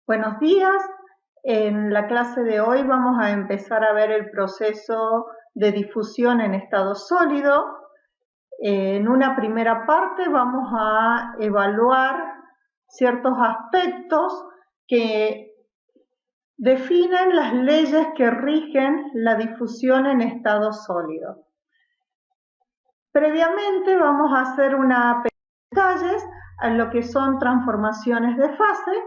Buenos días. En la clase de hoy vamos a empezar a ver el proceso de difusión en estado sólido. En una primera parte vamos a evaluar ciertos aspectos que definen las leyes que rigen la difusión en estado sólido. Previamente vamos a hacer una pequeña detalles a lo que son transformaciones de fase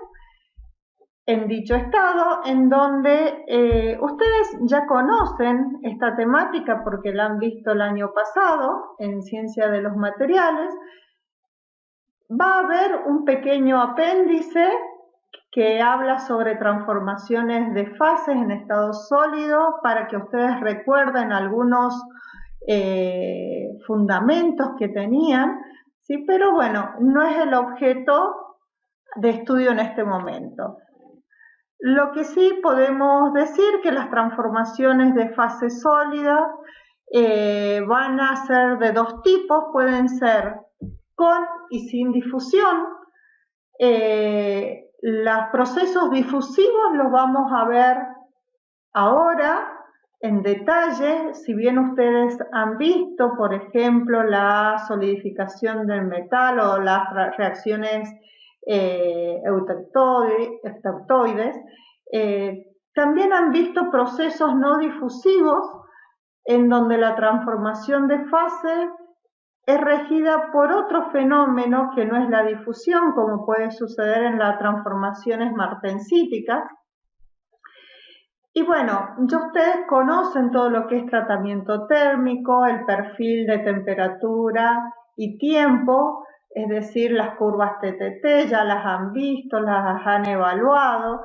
en dicho estado, en donde ustedes ya conocen esta temática porque la han visto el año pasado en Ciencia de los Materiales. Va a haber un pequeño apéndice que habla sobre transformaciones de fases en estado sólido para que ustedes recuerden algunos fundamentos que tenían, ¿sí? Pero bueno, no es el objeto de estudio en este momento. Lo que sí podemos decir que las transformaciones de fase sólida van a ser de dos tipos, pueden ser con y sin difusión. Los procesos difusivos los vamos a ver ahora en detalle. Si bien ustedes han visto, por ejemplo, la solidificación del metal o las reacciones eutectoides, también han visto procesos no difusivos en donde la transformación de fase es regida por otro fenómeno que no es la difusión, como puede suceder en las transformaciones martensíticas. Y bueno, ya ustedes conocen todo lo que es tratamiento térmico, el perfil de temperatura y tiempo, es decir, las curvas TTT, ya las han visto, las han evaluado,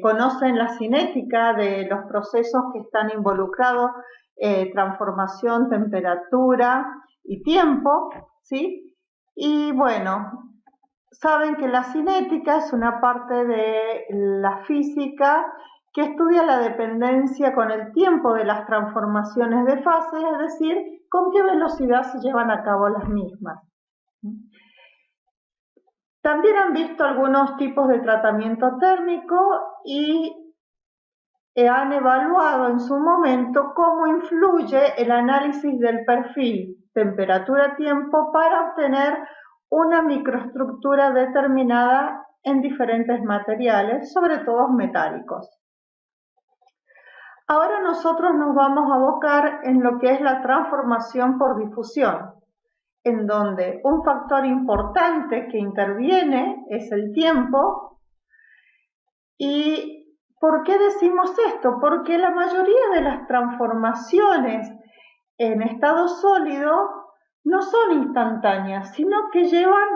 conocen la cinética de los procesos que están involucrados, transformación, temperatura y tiempo, ¿sí? Y bueno, saben que la cinética es una parte de la física que estudia la dependencia con el tiempo de las transformaciones de fase, es decir, con qué velocidad se llevan a cabo las mismas. También han visto algunos tipos de tratamiento térmico y han evaluado en su momento cómo influye el análisis del perfil temperatura-tiempo para obtener una microestructura determinada en diferentes materiales, sobre todo metálicos. Ahora nosotros nos vamos a abocar en lo que es la transformación por difusión, en donde un factor importante que interviene es el tiempo. ¿Y por qué decimos esto? Porque la mayoría de las transformaciones en estado sólido no son instantáneas, sino que llevan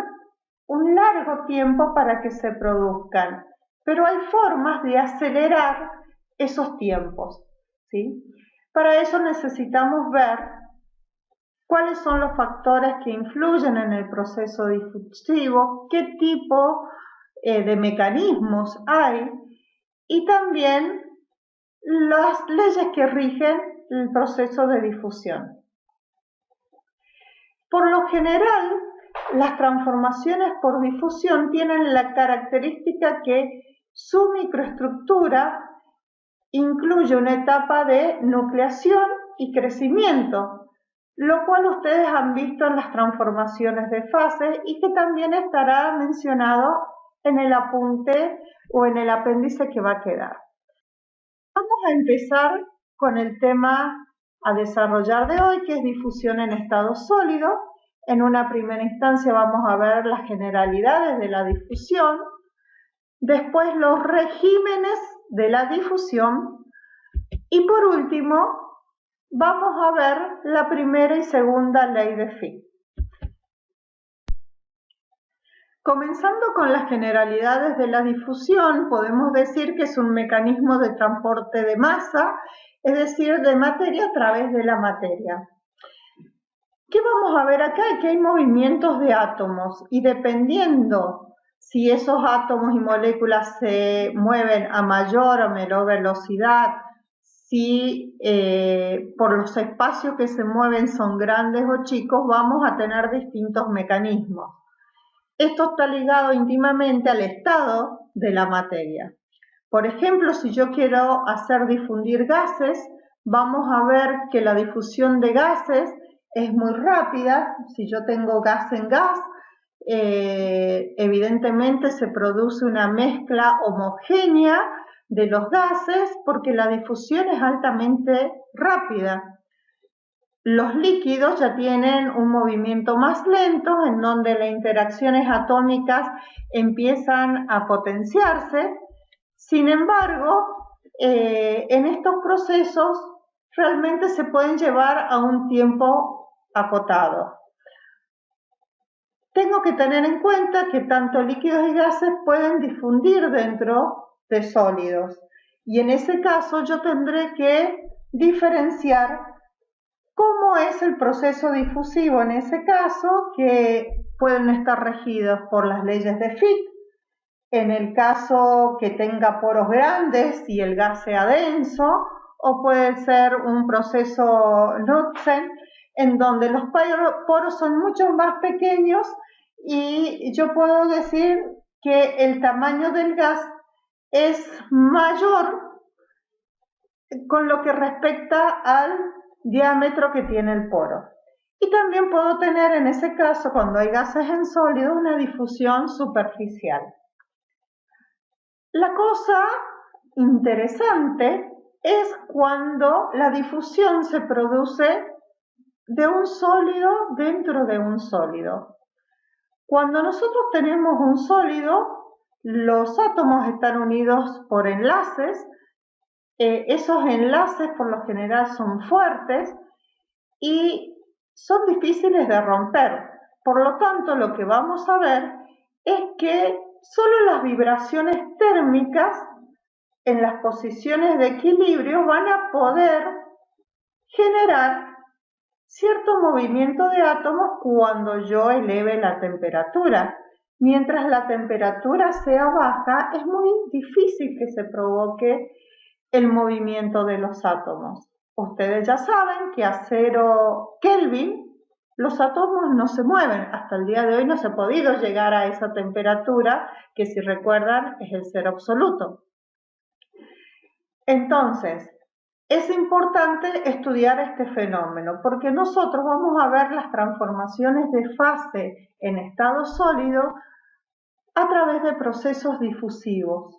un largo tiempo para que se produzcan, pero hay formas de acelerar esos tiempos, ¿sí? Para eso necesitamos ver cuáles son los factores que influyen en el proceso difusivo, qué tipo de mecanismos hay y también las leyes que rigen el proceso de difusión. Por lo general, las transformaciones por difusión tienen la característica que su microestructura incluye una etapa de nucleación y crecimiento, lo cual ustedes han visto en las transformaciones de fase y que también estará mencionado en el apunte o en el apéndice que va a quedar. Vamos a empezar con el tema a desarrollar de hoy, que es difusión en estado sólido. En una primera instancia vamos a ver las generalidades de la difusión, después los regímenes de la difusión y por último vamos a ver la primera y segunda ley de Fick. Comenzando con las generalidades de la difusión, podemos decir que es un mecanismo de transporte de masa, es decir, de materia a través de la materia. ¿Qué vamos a ver acá? Que hay movimientos de átomos y dependiendo si esos átomos y moléculas se mueven a mayor o menor velocidad, si por los espacios que se mueven son grandes o chicos, vamos a tener distintos mecanismos. Esto está ligado íntimamente al estado de la materia. Por ejemplo, si yo quiero hacer difundir gases, vamos a ver que la difusión de gases es muy rápida. Si yo tengo gas en gas, evidentemente se produce una mezcla homogénea de los gases porque la difusión es altamente rápida. Los líquidos ya tienen un movimiento más lento en donde las interacciones atómicas empiezan a potenciarse. Sin embargo, en estos procesos realmente se pueden llevar a un tiempo acotado. Tengo que tener en cuenta que tanto líquidos y gases pueden difundir dentro de sólidos y en ese caso yo tendré que diferenciar cómo es el proceso difusivo en ese caso, que pueden estar regidos por las leyes de Fick, en el caso que tenga poros grandes y el gas sea denso, o puede ser un proceso Knudsen, en donde los poros son mucho más pequeños y yo puedo decir que el tamaño del gas es mayor con lo que respecta al diámetro que tiene el poro. Y también puedo tener en ese caso, cuando hay gases en sólido, una difusión superficial. La cosa interesante es cuando la difusión se produce de un sólido dentro de un sólido. Cuando nosotros tenemos un sólido, los átomos están unidos por enlaces. Esos enlaces por lo general son fuertes y son difíciles de romper. Por lo tanto, lo que vamos a ver es que solo las vibraciones térmicas en las posiciones de equilibrio van a poder generar cierto movimiento de átomos cuando yo eleve la temperatura. Mientras la temperatura sea baja, es muy difícil que se provoque el movimiento de los átomos. Ustedes ya saben que a 0 Kelvin los átomos no se mueven. Hasta el día de hoy no se ha podido llegar a esa temperatura que, si recuerdan, es el cero absoluto. Entonces, es importante estudiar este fenómeno porque nosotros vamos a ver las transformaciones de fase en estado sólido a través de procesos difusivos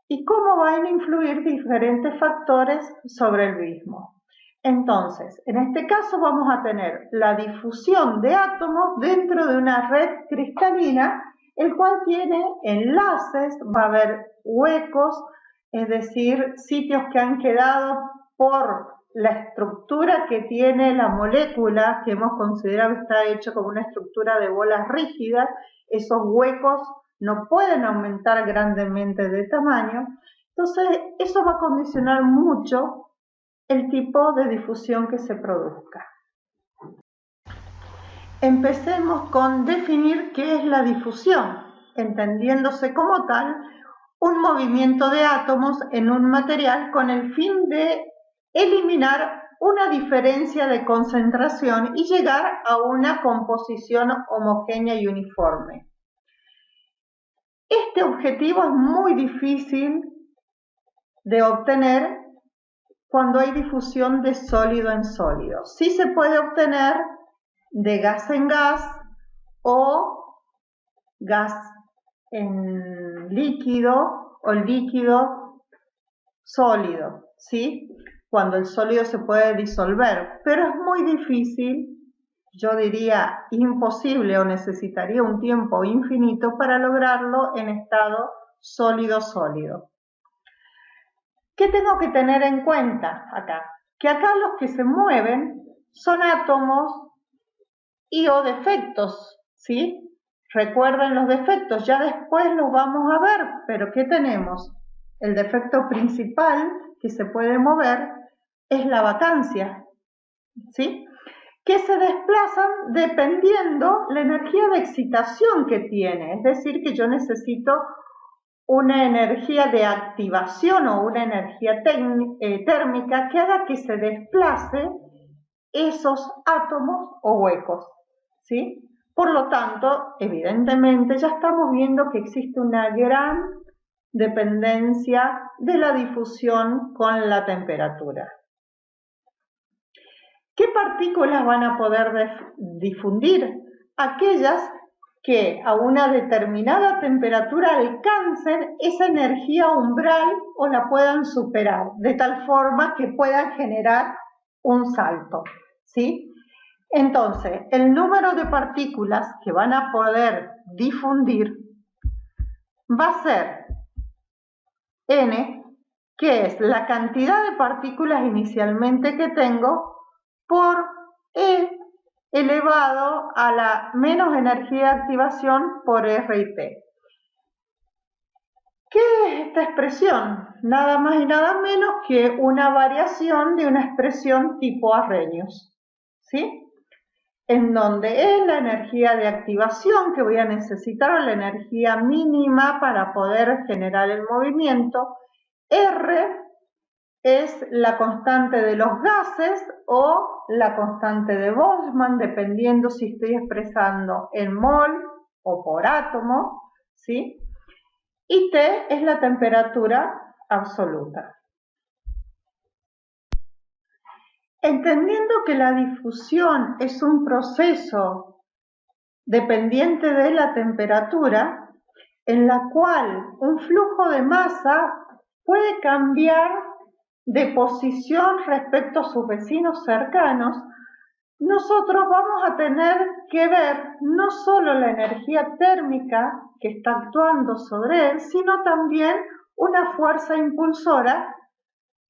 y cómo van a influir diferentes factores sobre el mismo. Entonces, en este caso vamos a tener la difusión de átomos dentro de una red cristalina, el cual tiene enlaces, va a haber huecos, es decir, sitios que han quedado por la estructura que tiene la molécula, que hemos considerado que está hecho como una estructura de bolas rígidas. Esos huecos no pueden aumentar grandemente de tamaño, entonces eso va a condicionar mucho el tipo de difusión que se produzca. Empecemos con definir qué es la difusión, entendiéndose como tal un movimiento de átomos en un material con el fin de eliminar una diferencia de concentración y llegar a una composición homogénea y uniforme. Este objetivo es muy difícil de obtener cuando hay difusión de sólido en sólido. Sí se puede obtener de gas en gas o gas en líquido o líquido sólido, ¿sí? Cuando el sólido se puede disolver, pero es muy difícil, yo diría imposible o necesitaría un tiempo infinito para lograrlo en estado sólido-sólido. ¿Qué tengo que tener en cuenta acá? Que acá los que se mueven son átomos y o defectos, ¿sí? Recuerden los defectos, ya después los vamos a ver, pero ¿qué tenemos? El defecto principal que se puede mover es la vacancia, ¿sí? Que se desplazan dependiendo la energía de excitación que tiene, es decir, que yo necesito una energía de activación o una energía térmica que haga que se desplace esos átomos o huecos, ¿sí? Por lo tanto, evidentemente ya estamos viendo que existe una gran dependencia de la difusión con la temperatura. ¿Qué partículas van a poder difundir? Aquellas que a una determinada temperatura alcancen esa energía umbral o la puedan superar, de tal forma que puedan generar un salto, ¿sí? Entonces, el número de partículas que van a poder difundir va a ser n, que es la cantidad de partículas inicialmente que tengo, por E elevado a la menos energía de activación por R y P. ¿Qué es esta expresión? Nada más y nada menos que una variación de una expresión tipo Arrhenius, ¿sí? En donde es la energía de activación que voy a necesitar, o la energía mínima para poder generar el movimiento. R es la constante de los gases o la constante de Boltzmann, dependiendo si estoy expresando en mol o por átomo, ¿sí? Y T es la temperatura absoluta. Entendiendo que la difusión es un proceso dependiente de la temperatura, en la cual un flujo de masa puede cambiar de posición respecto a sus vecinos cercanos, nosotros vamos a tener que ver no solo la energía térmica que está actuando sobre él, sino también una fuerza impulsora,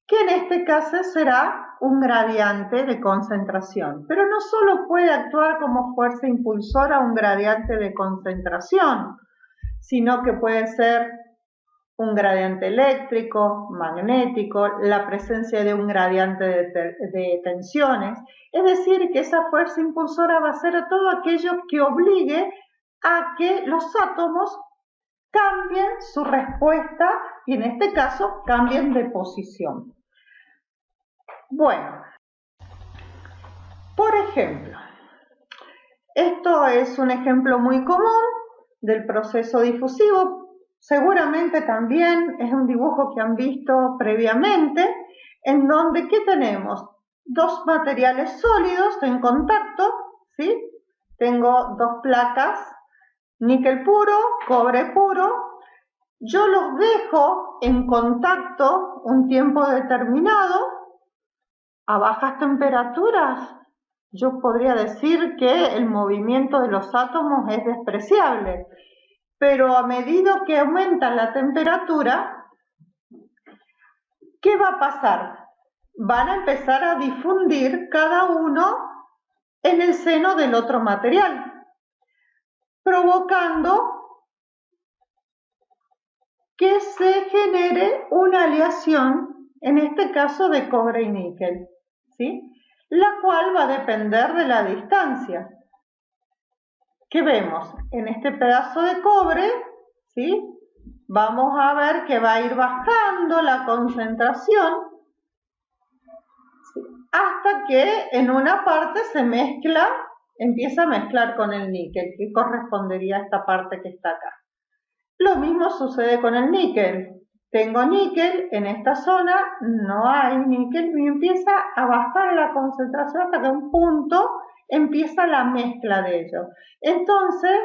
que en este caso será un gradiente de concentración. Pero no solo puede actuar como fuerza impulsora un gradiente de concentración, sino que puede ser un gradiente eléctrico, magnético, la presencia de un gradiente de tensiones. Es decir, que esa fuerza impulsora va a ser todo aquello que obligue a que los átomos cambien su respuesta y en este caso cambien de posición. Bueno, por ejemplo, esto es un ejemplo muy común del proceso difusivo. Seguramente también es un dibujo que han visto previamente, en donde ¿qué tenemos? Dos materiales sólidos en contacto, ¿sí? Tengo dos placas, níquel puro, cobre puro. Yo los dejo en contacto un tiempo determinado a bajas temperaturas. Yo podría decir que el movimiento de los átomos es despreciable. Pero a medida que aumenta la temperatura, ¿qué va a pasar? Van a empezar a difundir cada uno en el seno del otro material, provocando que se genere una aleación, en este caso de cobre y níquel, ¿sí? La cual va a depender de la distancia. ¿Qué vemos? En este pedazo de cobre, ¿sí? Vamos a ver que va a ir bajando la concentración, ¿sí? Hasta que en una parte se mezcla, empieza a mezclar con el níquel, que correspondería a esta parte que está acá. Lo mismo sucede con el níquel. Tengo níquel, en esta zona no hay níquel y empieza a bajar la concentración hasta que un punto empieza la mezcla de ellos. Entonces,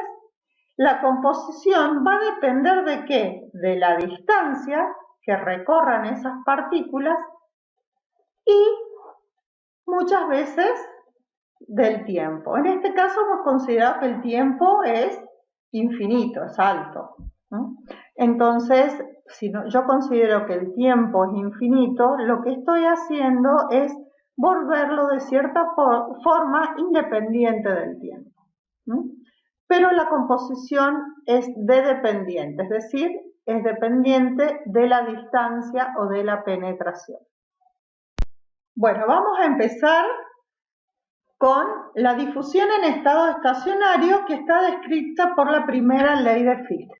la composición va a depender de ¿qué? De la distancia que recorran esas partículas y muchas veces del tiempo. En este caso hemos considerado que el tiempo es infinito, es alto, ¿no? Entonces, si yo considero que el tiempo es infinito, lo que estoy haciendo es volverlo de cierta forma independiente del tiempo, ¿no? Pero la composición es dependiente, es decir, es dependiente de la distancia o de la penetración. Bueno, vamos a empezar con la difusión en estado estacionario, que está descrita por la primera ley de Fick.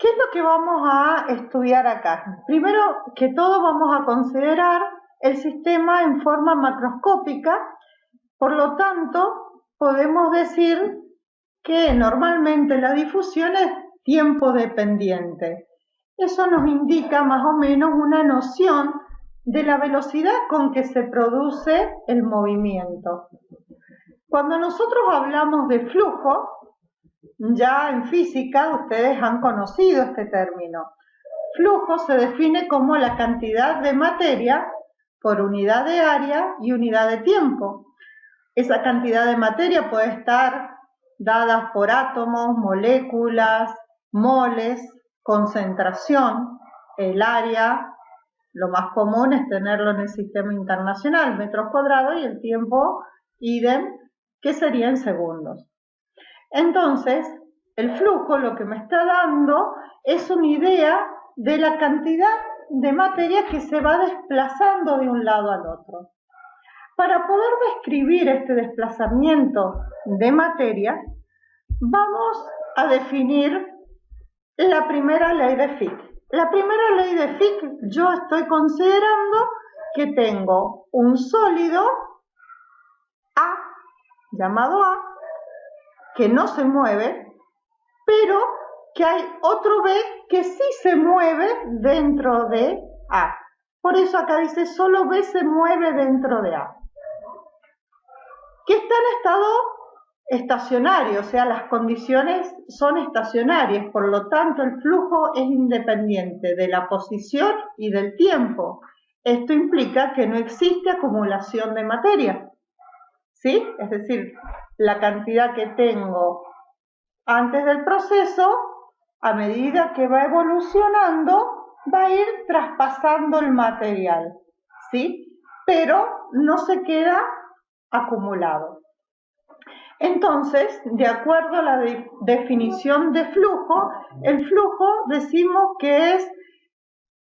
¿Qué es lo que vamos a estudiar acá? Primero que todo vamos a considerar el sistema en forma macroscópica, por lo tanto podemos decir que normalmente la difusión es tiempo dependiente. Eso nos indica más o menos una noción de la velocidad con que se produce el movimiento. Cuando nosotros hablamos de flujo, ya en física ustedes han conocido este término. Flujo se define como la cantidad de materia por unidad de área y unidad de tiempo. Esa cantidad de materia puede estar dada por átomos, moléculas, moles, concentración, el área. Lo más común es tenerlo en el sistema internacional, metros cuadrados, y el tiempo, idem, que sería en segundos. Entonces, el flujo lo que me está dando es una idea de la cantidad de materia que se va desplazando de un lado al otro. Para poder describir este desplazamiento de materia, vamos a definir la primera ley de Fick. La primera ley de Fick, yo estoy considerando que tengo un sólido A, llamado A, que no se mueve, pero que hay otro B que sí se mueve dentro de A. Por eso acá dice solo B se mueve dentro de A. Que está en estado estacionario, o sea, las condiciones son estacionarias, por lo tanto el flujo es independiente de la posición y del tiempo. Esto implica que no existe acumulación de materia, ¿sí? Es decir, la cantidad que tengo antes del proceso, a medida que va evolucionando, va a ir traspasando el material, ¿sí? Pero no se queda acumulado. Entonces, de acuerdo a la definición de flujo, el flujo decimos que es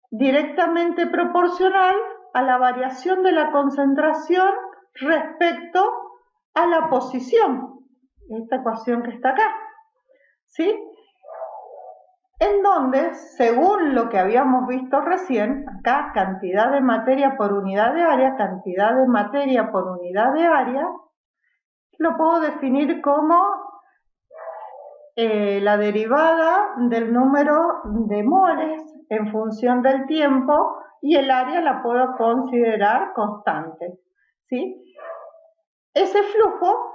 directamente proporcional a la variación de la concentración respecto a la posición, esta ecuación que está acá, ¿sí? En donde, según lo que habíamos visto recién, acá cantidad de materia por unidad de área, cantidad de materia por unidad de área, lo puedo definir como la derivada del número de moles en función del tiempo, y el área la puedo considerar constante, ¿sí? Ese flujo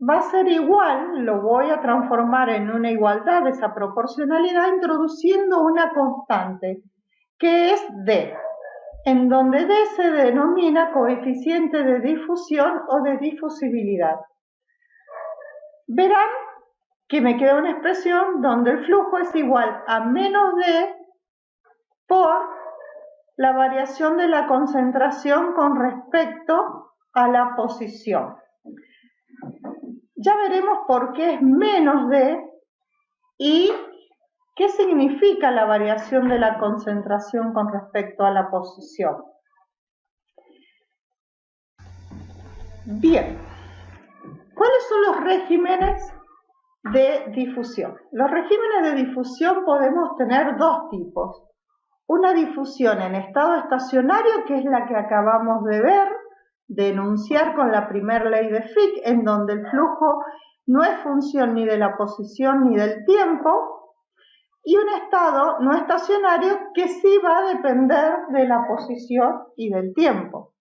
va a ser igual, lo voy a transformar en una igualdad de esa proporcionalidad introduciendo una constante, que es D, en donde D se denomina coeficiente de difusión o de difusibilidad. Verán que me queda una expresión donde el flujo es igual a menos D por la variación de la concentración con respecto a la posición. Ya veremos por qué es menos D y qué significa la variación de la concentración con respecto a la posición. Bien, ¿cuáles son los regímenes de difusión? Los regímenes de difusión podemos tener dos tipos. Una difusión en estado estacionario, que es la que acabamos de ver, de enunciar con la primera ley de Fick, en donde el flujo no es función ni de la posición ni del tiempo, y un estado no estacionario que sí va a depender de la posición y del tiempo,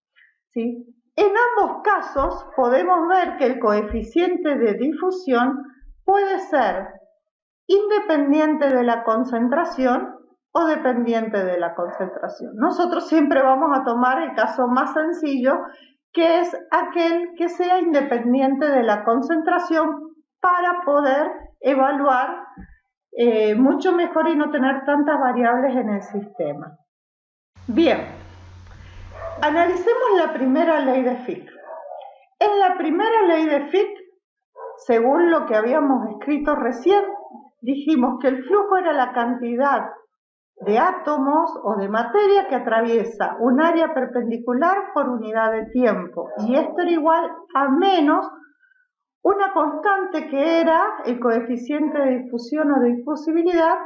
¿sí? En ambos casos podemos ver que el coeficiente de difusión puede ser independiente de la concentración o dependiente de la concentración. Nosotros siempre vamos a tomar el caso más sencillo, que es aquel que sea independiente de la concentración para poder evaluar mucho mejor y no tener tantas variables en el sistema. Bien, analicemos la primera ley de Fick. En la primera ley de Fick, según lo que habíamos escrito recién, dijimos que el flujo era la cantidad de átomos o de materia que atraviesa un área perpendicular por unidad de tiempo, y esto era igual a menos una constante que era el coeficiente de difusión o de difusibilidad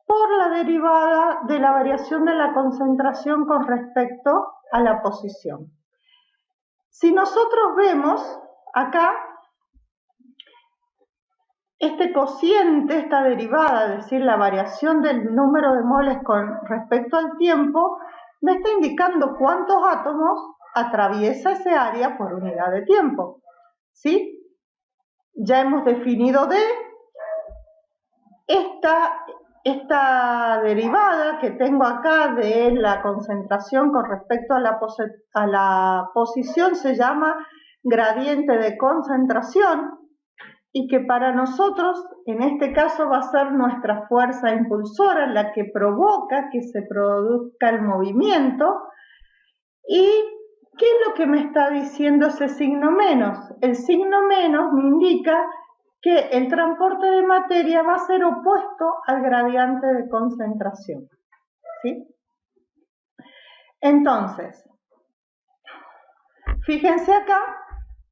por la derivada de la variación de la concentración con respecto a la posición. Si nosotros vemos acá, este cociente, esta derivada, es decir, la variación del número de moles con respecto al tiempo, me está indicando cuántos átomos atraviesa ese área por unidad de tiempo. ¿Sí? Ya hemos definido D. Esta derivada que tengo acá de la concentración con respecto a la posición se llama gradiente de concentración, y que para nosotros, en este caso, va a ser nuestra fuerza impulsora la que provoca que se produzca el movimiento. ¿Y qué es lo que me está diciendo ese signo menos? El signo menos me indica que el transporte de materia va a ser opuesto al gradiente de concentración. ¿Sí? Entonces, fíjense acá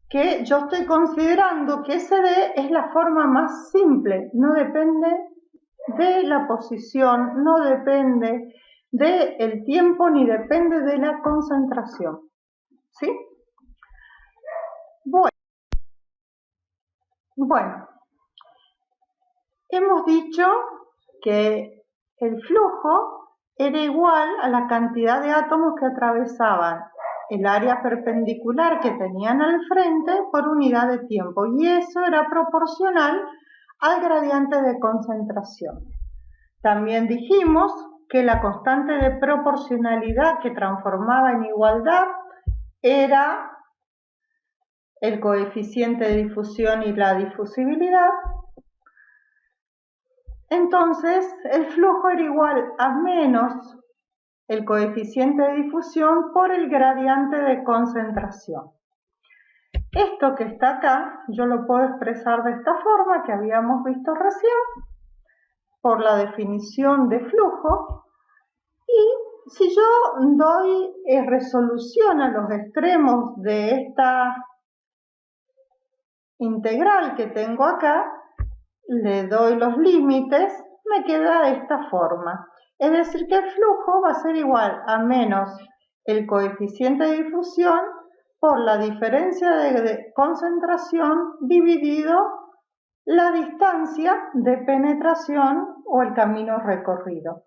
que yo estoy considerando que SD es la forma más simple, no depende de la posición, no depende del tiempo, ni depende de la concentración. ¿Sí? Bueno, hemos dicho que el flujo era igual a la cantidad de átomos que atravesaban el área perpendicular que tenían al frente por unidad de tiempo, y eso era proporcional al gradiente de concentración. También dijimos que la constante de proporcionalidad que transformaba en igualdad era el coeficiente de difusión y la difusibilidad. Entonces, el flujo era igual a menos el coeficiente de difusión por el gradiente de concentración. Esto que está acá, yo lo puedo expresar de esta forma que habíamos visto recién, por la definición de flujo, y si yo doy resolución a los extremos de esta integral que tengo acá, le doy los límites, me queda de esta forma. Es decir, que el flujo va a ser igual a menos el coeficiente de difusión por la diferencia de concentración dividido la distancia de penetración o el camino recorrido.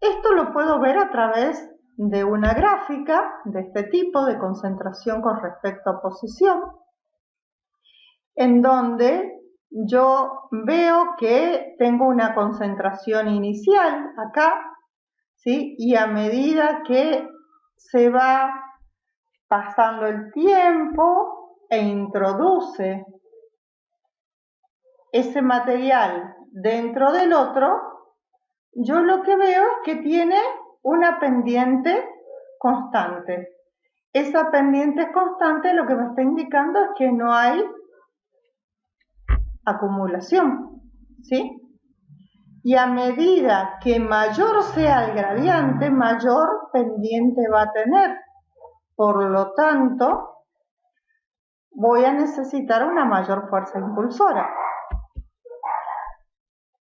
Esto lo puedo ver a través de una gráfica de este tipo de concentración con respecto a posición, en donde yo veo que tengo una concentración inicial acá, ¿sí? Y a medida que se va pasando el tiempo e introduce ese material dentro del otro, yo lo que veo es que tiene una pendiente constante. Esa pendiente constante lo que me está indicando es que no hay acumulación, ¿sí? Y a medida que mayor sea el gradiente, mayor pendiente va a tener. Por lo tanto, voy a necesitar una mayor fuerza impulsora.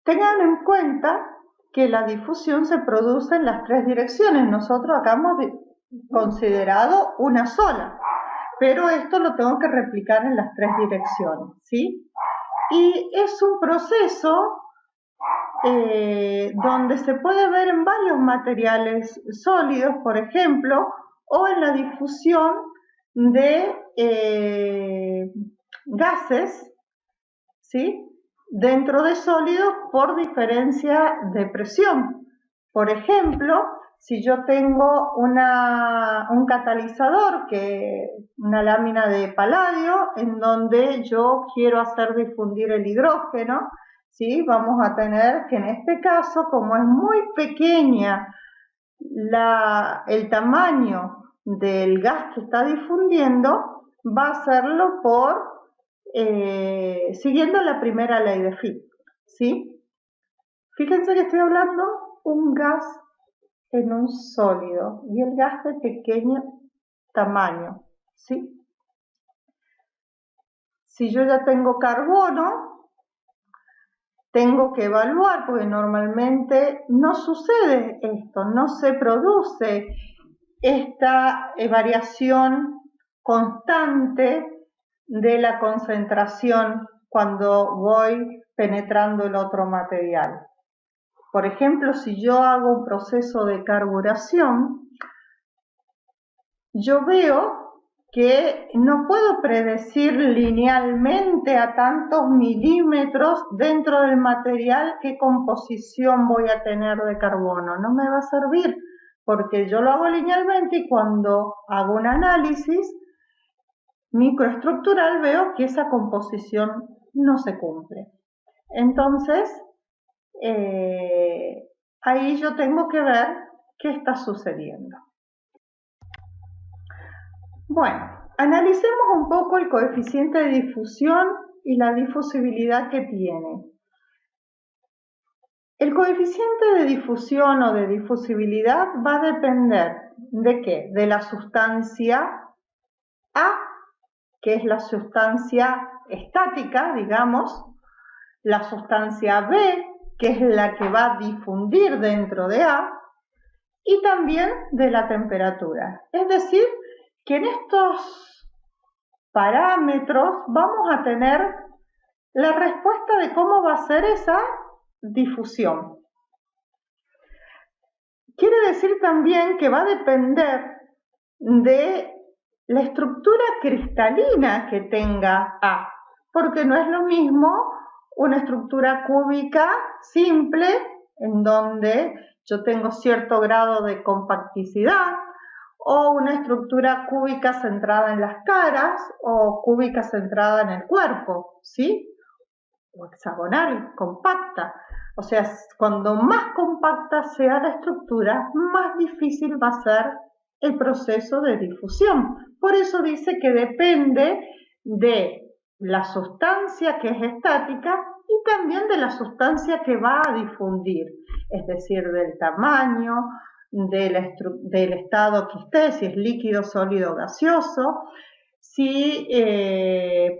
Tengan en cuenta que la difusión se produce en las tres direcciones. Nosotros acá hemos considerado una sola, pero esto lo tengo que replicar en las tres direcciones, ¿sí? Y es un proceso donde se puede ver en varios materiales sólidos, por ejemplo, o en la difusión de gases, ¿sí? Dentro de sólidos por diferencia de presión. Por ejemplo, si yo tengo un catalizador, una lámina de paladio, en donde yo quiero hacer difundir el hidrógeno, ¿sí? Vamos a tener que en este caso, como es muy pequeña el tamaño del gas que está difundiendo, va a hacerlo siguiendo la primera ley de Fick, ¿sí? Fíjense que estoy hablando un gas en un sólido y el gas de pequeño tamaño, ¿sí? Si yo ya tengo carbono, tengo que evaluar, porque normalmente no sucede esto, no se produce esta variación constante de la concentración cuando voy penetrando el otro material. Por ejemplo, si yo hago un proceso de carburación, yo veo que no puedo predecir linealmente a tantos milímetros dentro del material qué composición voy a tener de carbono. No me va a servir porque yo lo hago linealmente y cuando hago un análisis microestructural veo que esa composición no se cumple. Entonces, ahí yo tengo que ver qué está sucediendo. Bueno, analicemos un poco el coeficiente de difusión y la difusibilidad que tiene. El coeficiente de difusión o de difusibilidad va a depender ¿de qué? De la sustancia A, que es la sustancia estática, digamos, la sustancia B, que es la que va a difundir dentro de A, y también de la temperatura. Es decir, que en estos parámetros vamos a tener la respuesta de cómo va a ser esa difusión. Quiere decir también que va a depender de la estructura cristalina que tenga A, porque no es lo mismo una estructura cúbica simple en donde yo tengo cierto grado de compacticidad, o una estructura cúbica centrada en las caras o cúbica centrada en el cuerpo, ¿sí? O hexagonal, compacta. O sea, cuando más compacta sea la estructura, más difícil va a ser el proceso de difusión. Por eso dice que depende de la sustancia que es estática y también de la sustancia que va a difundir, es decir, del tamaño, del estado que esté, si es líquido, sólido, gaseoso, si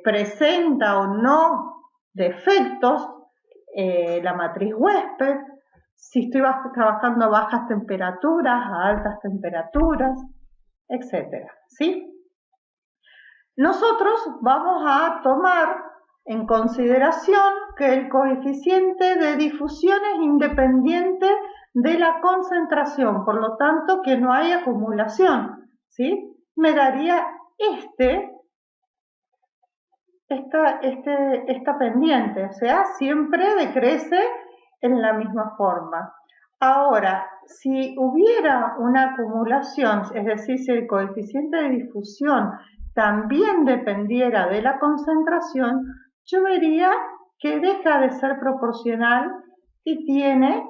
presenta o no defectos la matriz huésped, si estoy trabajando a bajas temperaturas, a altas temperaturas, etc. ¿Sí? Nosotros vamos a tomar en consideración que el coeficiente de difusión es independiente de la concentración, por lo tanto que no hay acumulación, ¿sí? Me daría esta pendiente, o sea, siempre decrece en la misma forma. Ahora, si hubiera una acumulación, es decir, si el coeficiente de difusión también dependiera de la concentración, yo vería que deja de ser proporcional y tiene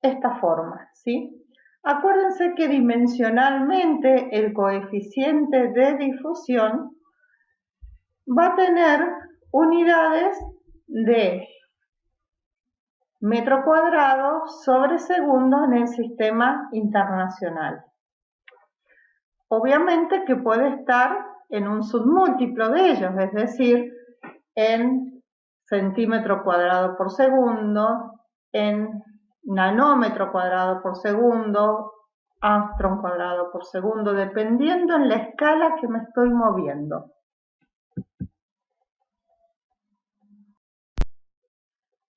esta forma, ¿sí? Acuérdense que dimensionalmente el coeficiente de difusión va a tener unidades de metro cuadrado sobre segundo en el sistema internacional. Obviamente que puede estar en un submúltiplo de ellos, es decir, en centímetro cuadrado por segundo, en nanómetro cuadrado por segundo, ángstrom cuadrado por segundo, dependiendo en la escala que me estoy moviendo.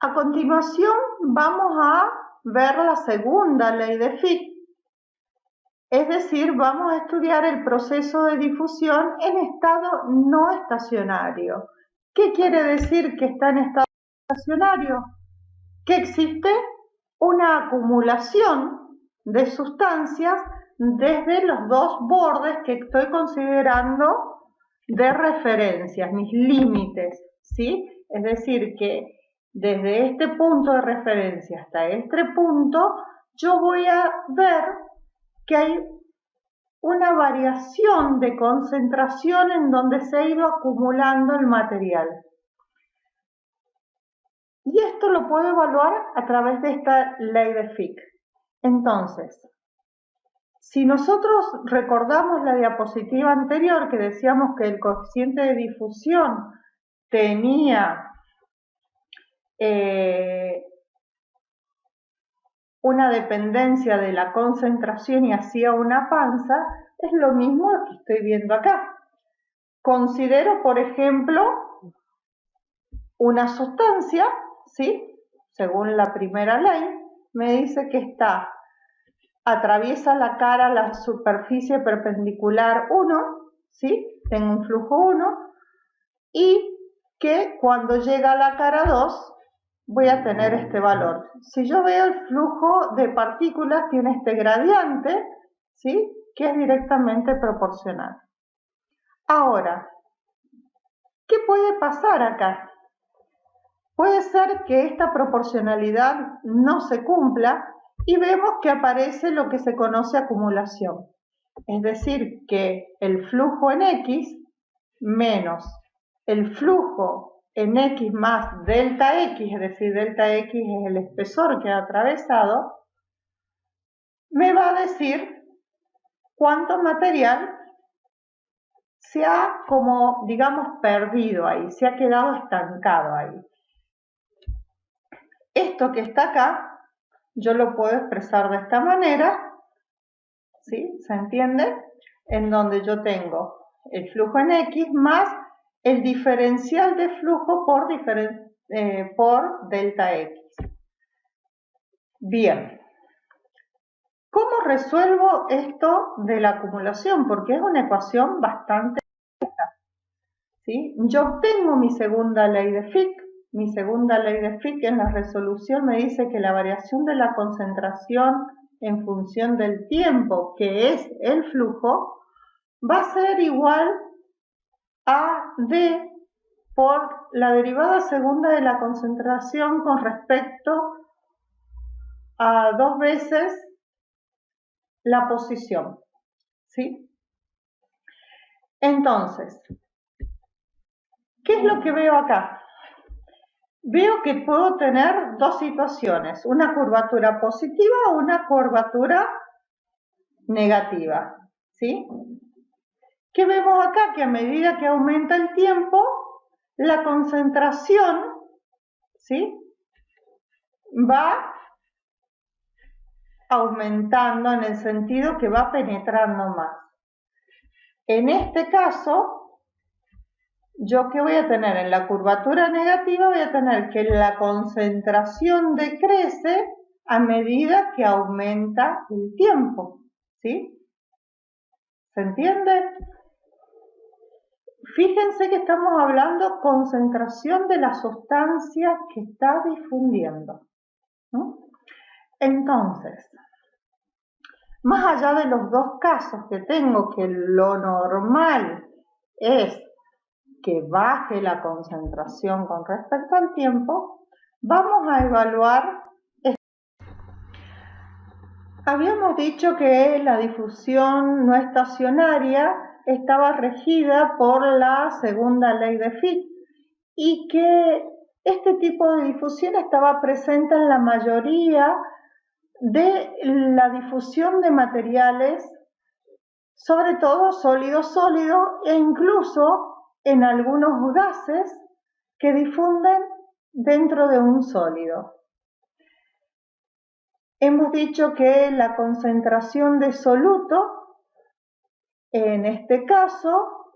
A continuación vamos a ver la segunda ley de Fick, es decir, vamos a estudiar el proceso de difusión en estado no estacionario. ¿Qué quiere decir que está en estado estacionario? Que existe una acumulación de sustancias desde los dos bordes que estoy considerando de referencias, mis límites, ¿sí? Es decir, que desde este punto de referencia hasta este punto, yo voy a ver que hay una variación de concentración en donde se ha ido acumulando el material. Y esto lo puedo evaluar a través de esta ley de Fick. Entonces, si nosotros recordamos la diapositiva anterior que decíamos que el coeficiente de difusión tenía una dependencia de la concentración y hacía una panza, es lo mismo que estoy viendo acá. Considero, por ejemplo, una sustancia, ¿sí? Según la primera ley, me dice que atraviesa la cara la superficie perpendicular 1, ¿sí? Tengo un flujo 1, y que cuando llega a la cara 2 voy a tener este valor. Si yo veo el flujo de partículas, tiene este gradiente, ¿sí? Que es directamente proporcional. Ahora, ¿qué puede pasar acá? Puede ser que esta proporcionalidad no se cumpla y vemos que aparece lo que se conoce acumulación. Es decir, que el flujo en X menos el flujo en X más delta X, es decir, delta X es el espesor que ha atravesado, me va a decir cuánto material se ha, como digamos, perdido ahí, se ha quedado estancado ahí. Esto que está acá, yo lo puedo expresar de esta manera, ¿sí? ¿Se entiende? En donde yo tengo el flujo en X más el diferencial de flujo por delta X. Bien. ¿Cómo resuelvo esto de la acumulación? Porque es una ecuación bastante compleja, ¿sí? Yo obtengo mi segunda ley de Fick. Mi segunda ley de Fick en la resolución me dice que la variación de la concentración en función del tiempo, que es el flujo, va a ser igual a D por la derivada segunda de la concentración con respecto a 2 veces la posición, ¿sí? Entonces, ¿qué es lo que veo acá? Veo que puedo tener dos situaciones, una curvatura positiva o una curvatura negativa, ¿sí? ¿Qué vemos acá? Que a medida que aumenta el tiempo, la concentración, ¿sí? Va aumentando en el sentido que va penetrando más. En este caso, ¿yo qué voy a tener? En la curvatura negativa voy a tener que la concentración decrece a medida que aumenta el tiempo, ¿sí? ¿Se entiende? Fíjense que estamos hablando concentración de la sustancia que está difundiendo, ¿no? Entonces, más allá de los dos casos que tengo, que lo normal es que baje la concentración con respecto al tiempo, vamos a evaluar. Habíamos dicho que la difusión no estacionaria estaba regida por la segunda ley de Fick y que este tipo de difusión estaba presente en la mayoría de la difusión de materiales, sobre todo sólido-sólido e incluso en algunos gases que difunden dentro de un sólido. Hemos dicho que la concentración de soluto, en este caso,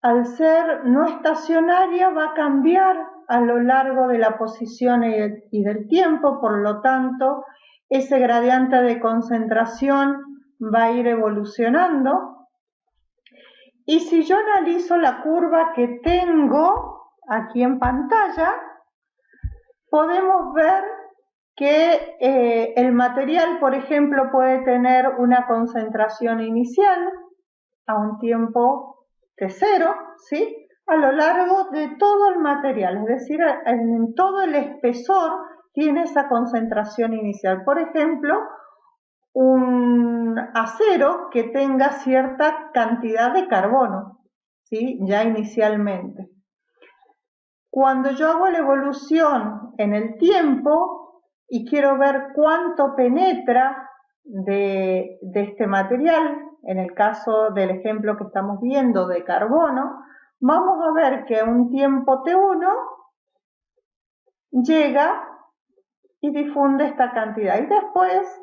al ser no estacionaria, va a cambiar a lo largo de la posición y del tiempo, por lo tanto, ese gradiente de concentración va a ir evolucionando. Y si yo analizo la curva que tengo aquí en pantalla, podemos ver que el material, por ejemplo, puede tener una concentración inicial a un tiempo T0, ¿sí? A lo largo de todo el material, es decir, en todo el espesor tiene esa concentración inicial. Por ejemplo, un acero que tenga cierta cantidad de carbono, ¿sí? Ya inicialmente. Cuando yo hago la evolución en el tiempo y quiero ver cuánto penetra de este material, en el caso del ejemplo que estamos viendo de carbono, vamos a ver que a un tiempo T1 llega y difunde esta cantidad. Y después,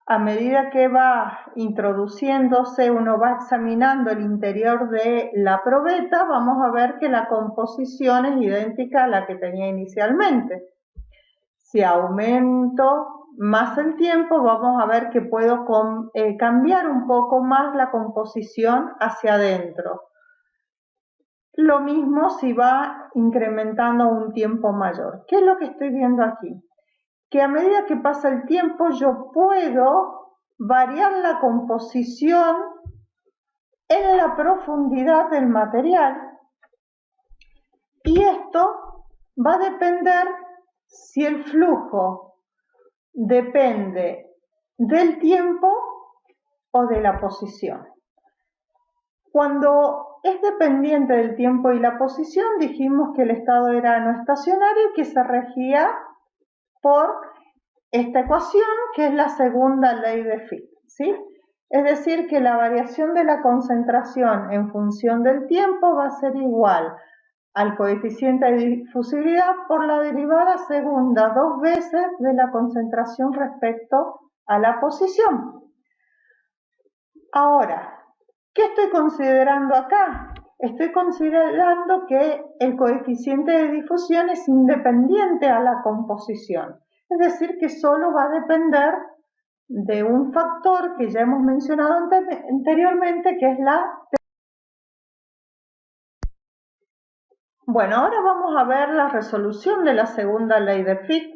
A medida que va introduciéndose, uno va examinando el interior de la probeta, vamos a ver que la composición es idéntica a la que tenía inicialmente. Si aumento más el tiempo, vamos a ver que puedo cambiar un poco más la composición hacia adentro. Lo mismo si va incrementando un tiempo mayor. ¿Qué es lo que estoy viendo aquí? Que a medida que pasa el tiempo yo puedo variar la composición en la profundidad del material, y esto va a depender si el flujo depende del tiempo o de la posición. Cuando es dependiente del tiempo y la posición, dijimos que el estado era no estacionario y que se regía por esta ecuación, que es la segunda ley de Fick, ¿sí? Es decir, que la variación de la concentración en función del tiempo va a ser igual al coeficiente de difusibilidad por la derivada segunda 2 veces de la concentración respecto a la posición. Ahora, ¿qué estoy considerando acá? Estoy considerando que el coeficiente de difusión es independiente a la composición. Es decir, que solo va a depender de un factor que ya hemos mencionado anteriormente, que es la... Bueno, ahora vamos a ver la resolución de la segunda ley de Fick,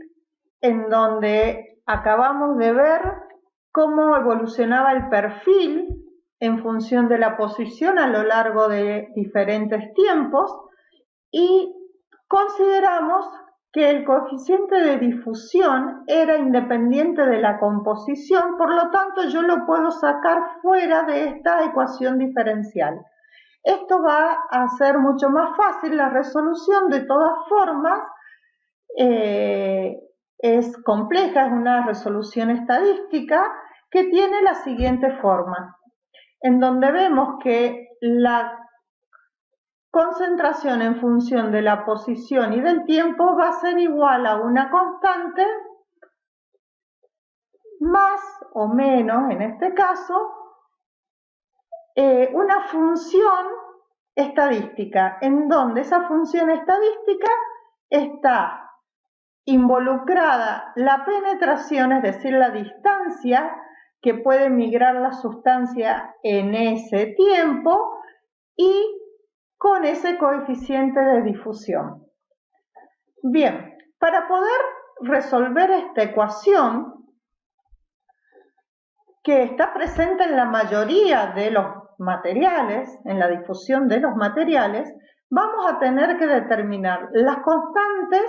en donde acabamos de ver cómo evolucionaba el perfil en función de la posición a lo largo de diferentes tiempos, y consideramos que el coeficiente de difusión era independiente de la composición, por lo tanto yo lo puedo sacar fuera de esta ecuación diferencial. Esto va a hacer mucho más fácil la resolución. De todas formas, es compleja, es una resolución estadística que tiene la siguiente forma, en donde vemos que la concentración en función de la posición y del tiempo va a ser igual a una constante más o menos, en este caso, una función estadística, en donde esa función estadística está involucrada la penetración, es decir, la distancia que puede migrar la sustancia en ese tiempo, y con ese coeficiente de difusión. Bien, para poder resolver esta ecuación, que está presente en la mayoría de los materiales, en la difusión de los materiales, vamos a tener que determinar las constantes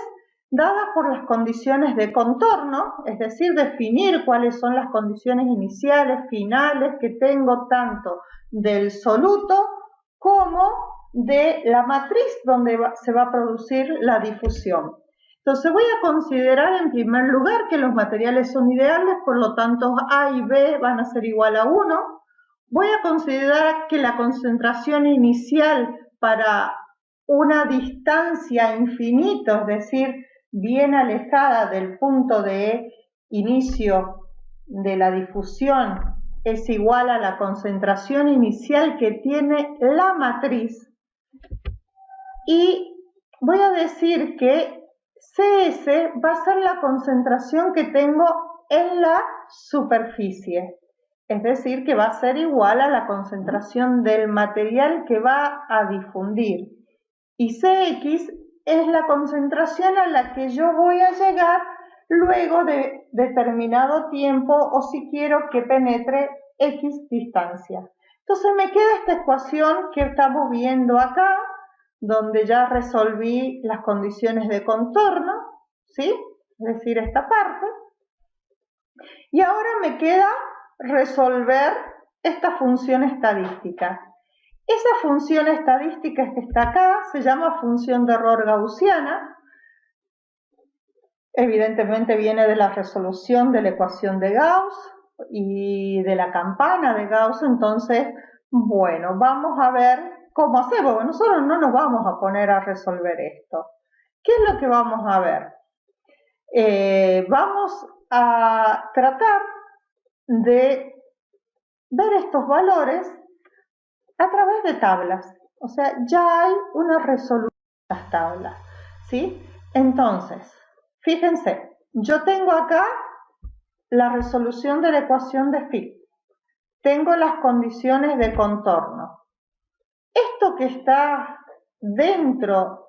dadas por las condiciones de contorno, es decir, definir cuáles son las condiciones iniciales, finales que tengo tanto del soluto como de la matriz donde se va a producir la difusión. Entonces voy a considerar en primer lugar que los materiales son ideales, por lo tanto A y B van a ser igual a 1. Voy a considerar que la concentración inicial para una distancia infinita, es decir, bien alejada del punto de inicio de la difusión, es igual a la concentración inicial que tiene la matriz. Y voy a decir que CS va a ser la concentración que tengo en la superficie, es decir, que va a ser igual a la concentración del material que va a difundir. Y CX es la concentración a la que yo voy a llegar luego de determinado tiempo, o si quiero que penetre X distancia. Entonces me queda esta ecuación que estamos viendo acá, donde ya resolví las condiciones de contorno, ¿sí? Es decir, esta parte. Y ahora me queda resolver esta función estadística. Esa función estadística que está acá se llama función de error gaussiana. Evidentemente viene de la resolución de la ecuación de Gauss y de la campana de Gauss. Entonces, bueno, vamos a ver cómo hacemos. Porque nosotros no nos vamos a poner a resolver esto. ¿Qué es lo que vamos a ver? Vamos a tratar de ver estos valores a través de tablas. O sea, ya hay una resolución de las tablas, ¿sí? Entonces, fíjense, yo tengo acá la resolución de la ecuación de Fick. Tengo las condiciones de contorno. Esto que está dentro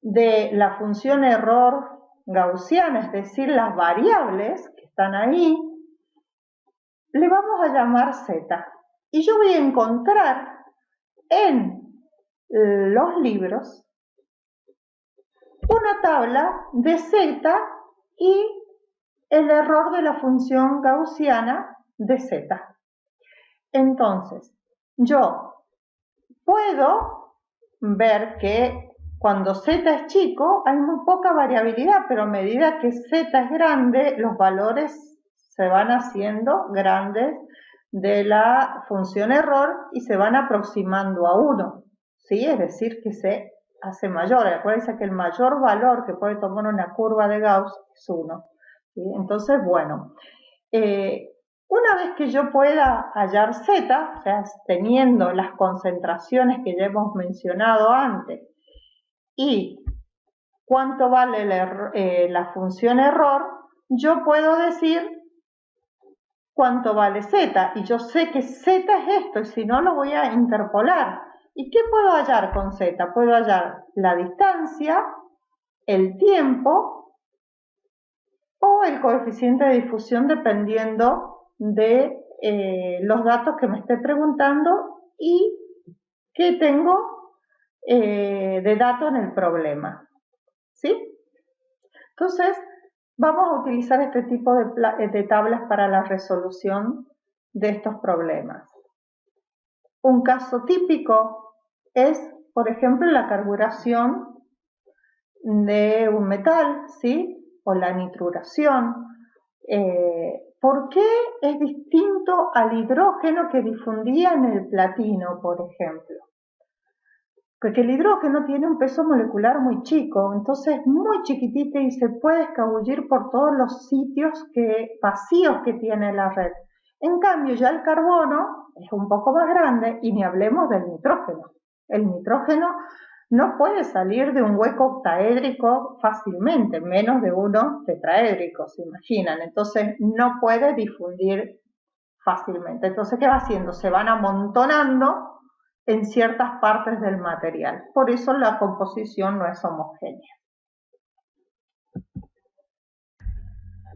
de la función error gaussiana, es decir, las variables que están ahí, le vamos a llamar z. Y yo voy a encontrar en los libros una tabla de z y el error de la función gaussiana de z. Entonces, yo puedo ver que cuando z es chico hay muy poca variabilidad, pero a medida que z es grande, los valores se van haciendo grandes de la función error y se van aproximando a 1, ¿sí? Es decir, que se hace mayor. Acuérdense que el mayor valor que puede tomar una curva de Gauss es 1. ¿Sí? Entonces, bueno, una vez que yo pueda hallar z, o sea, teniendo las concentraciones que ya hemos mencionado antes, y cuánto vale la función error, yo puedo decir cuánto vale z, y yo sé que z es esto, y si no lo voy a interpolar. ¿Y qué puedo hallar con z? Puedo hallar la distancia, el tiempo o el coeficiente de difusión dependiendo de los datos que me esté preguntando y qué tengo de datos en el problema. ¿Sí? Entonces, vamos a utilizar este tipo de tablas para la resolución de estos problemas. Un caso típico es, por ejemplo, la carburación de un metal, ¿sí? O la nitruración. ¿Por qué es distinto al hidrógeno que difundía en el platino, por ejemplo? Porque el hidrógeno tiene un peso molecular muy chico, entonces muy chiquitito y se puede escabullir por todos los sitios vacíos que tiene la red. En cambio, ya el carbono es un poco más grande y ni hablemos del nitrógeno. El nitrógeno no puede salir de un hueco octaédrico fácilmente, menos de uno tetraédrico, se imaginan. Entonces no puede difundir fácilmente. Entonces, ¿qué va haciendo? Se van amontonando en ciertas partes del material. Por eso la composición no es homogénea.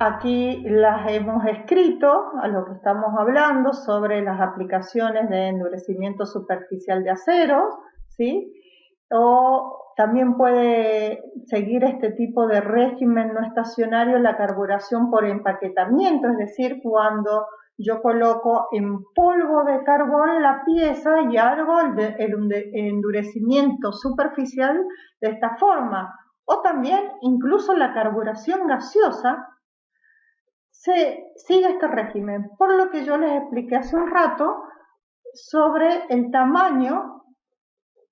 Aquí las hemos escrito a lo que estamos hablando sobre las aplicaciones de endurecimiento superficial de aceros, ¿sí? O también puede seguir este tipo de régimen no estacionario la carburación por empaquetamiento, es decir, cuando yo coloco en polvo de carbón la pieza y hago el endurecimiento superficial de esta forma. O también incluso la carburación gaseosa se sigue este régimen, por lo que yo les expliqué hace un rato sobre el tamaño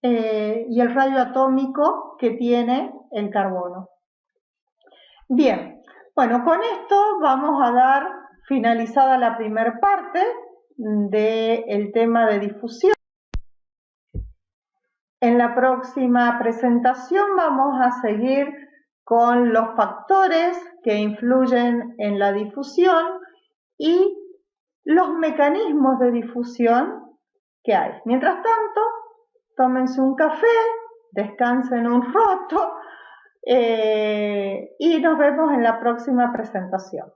y el radio atómico que tiene el carbono. Bien, bueno, con esto vamos a dar finalizada la primera parte del tema de difusión. En la próxima presentación vamos a seguir con los factores que influyen en la difusión y los mecanismos de difusión que hay. Mientras tanto, tómense un café, descansen un rato y nos vemos en la próxima presentación.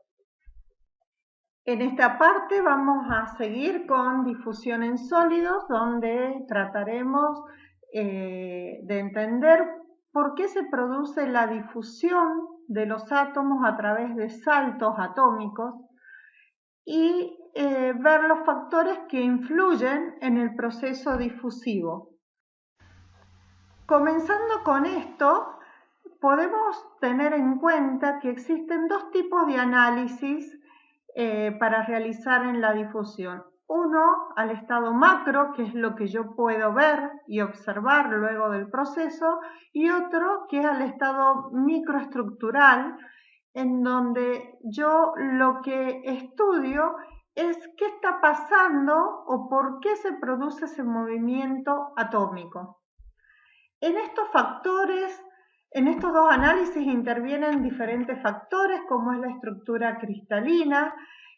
En esta parte vamos a seguir con difusión en sólidos, donde trataremos de entender por qué se produce la difusión de los átomos a través de saltos atómicos y ver los factores que influyen en el proceso difusivo. Comenzando con esto, podemos tener en cuenta que existen dos tipos de análisis para realizar en la difusión. Uno al estado macro, que es lo que yo puedo ver y observar luego del proceso, y otro que es al estado microestructural, en donde yo lo que estudio es qué está pasando o por qué se produce ese movimiento atómico. En estos factores, en estos dos análisis intervienen diferentes factores como es la estructura cristalina,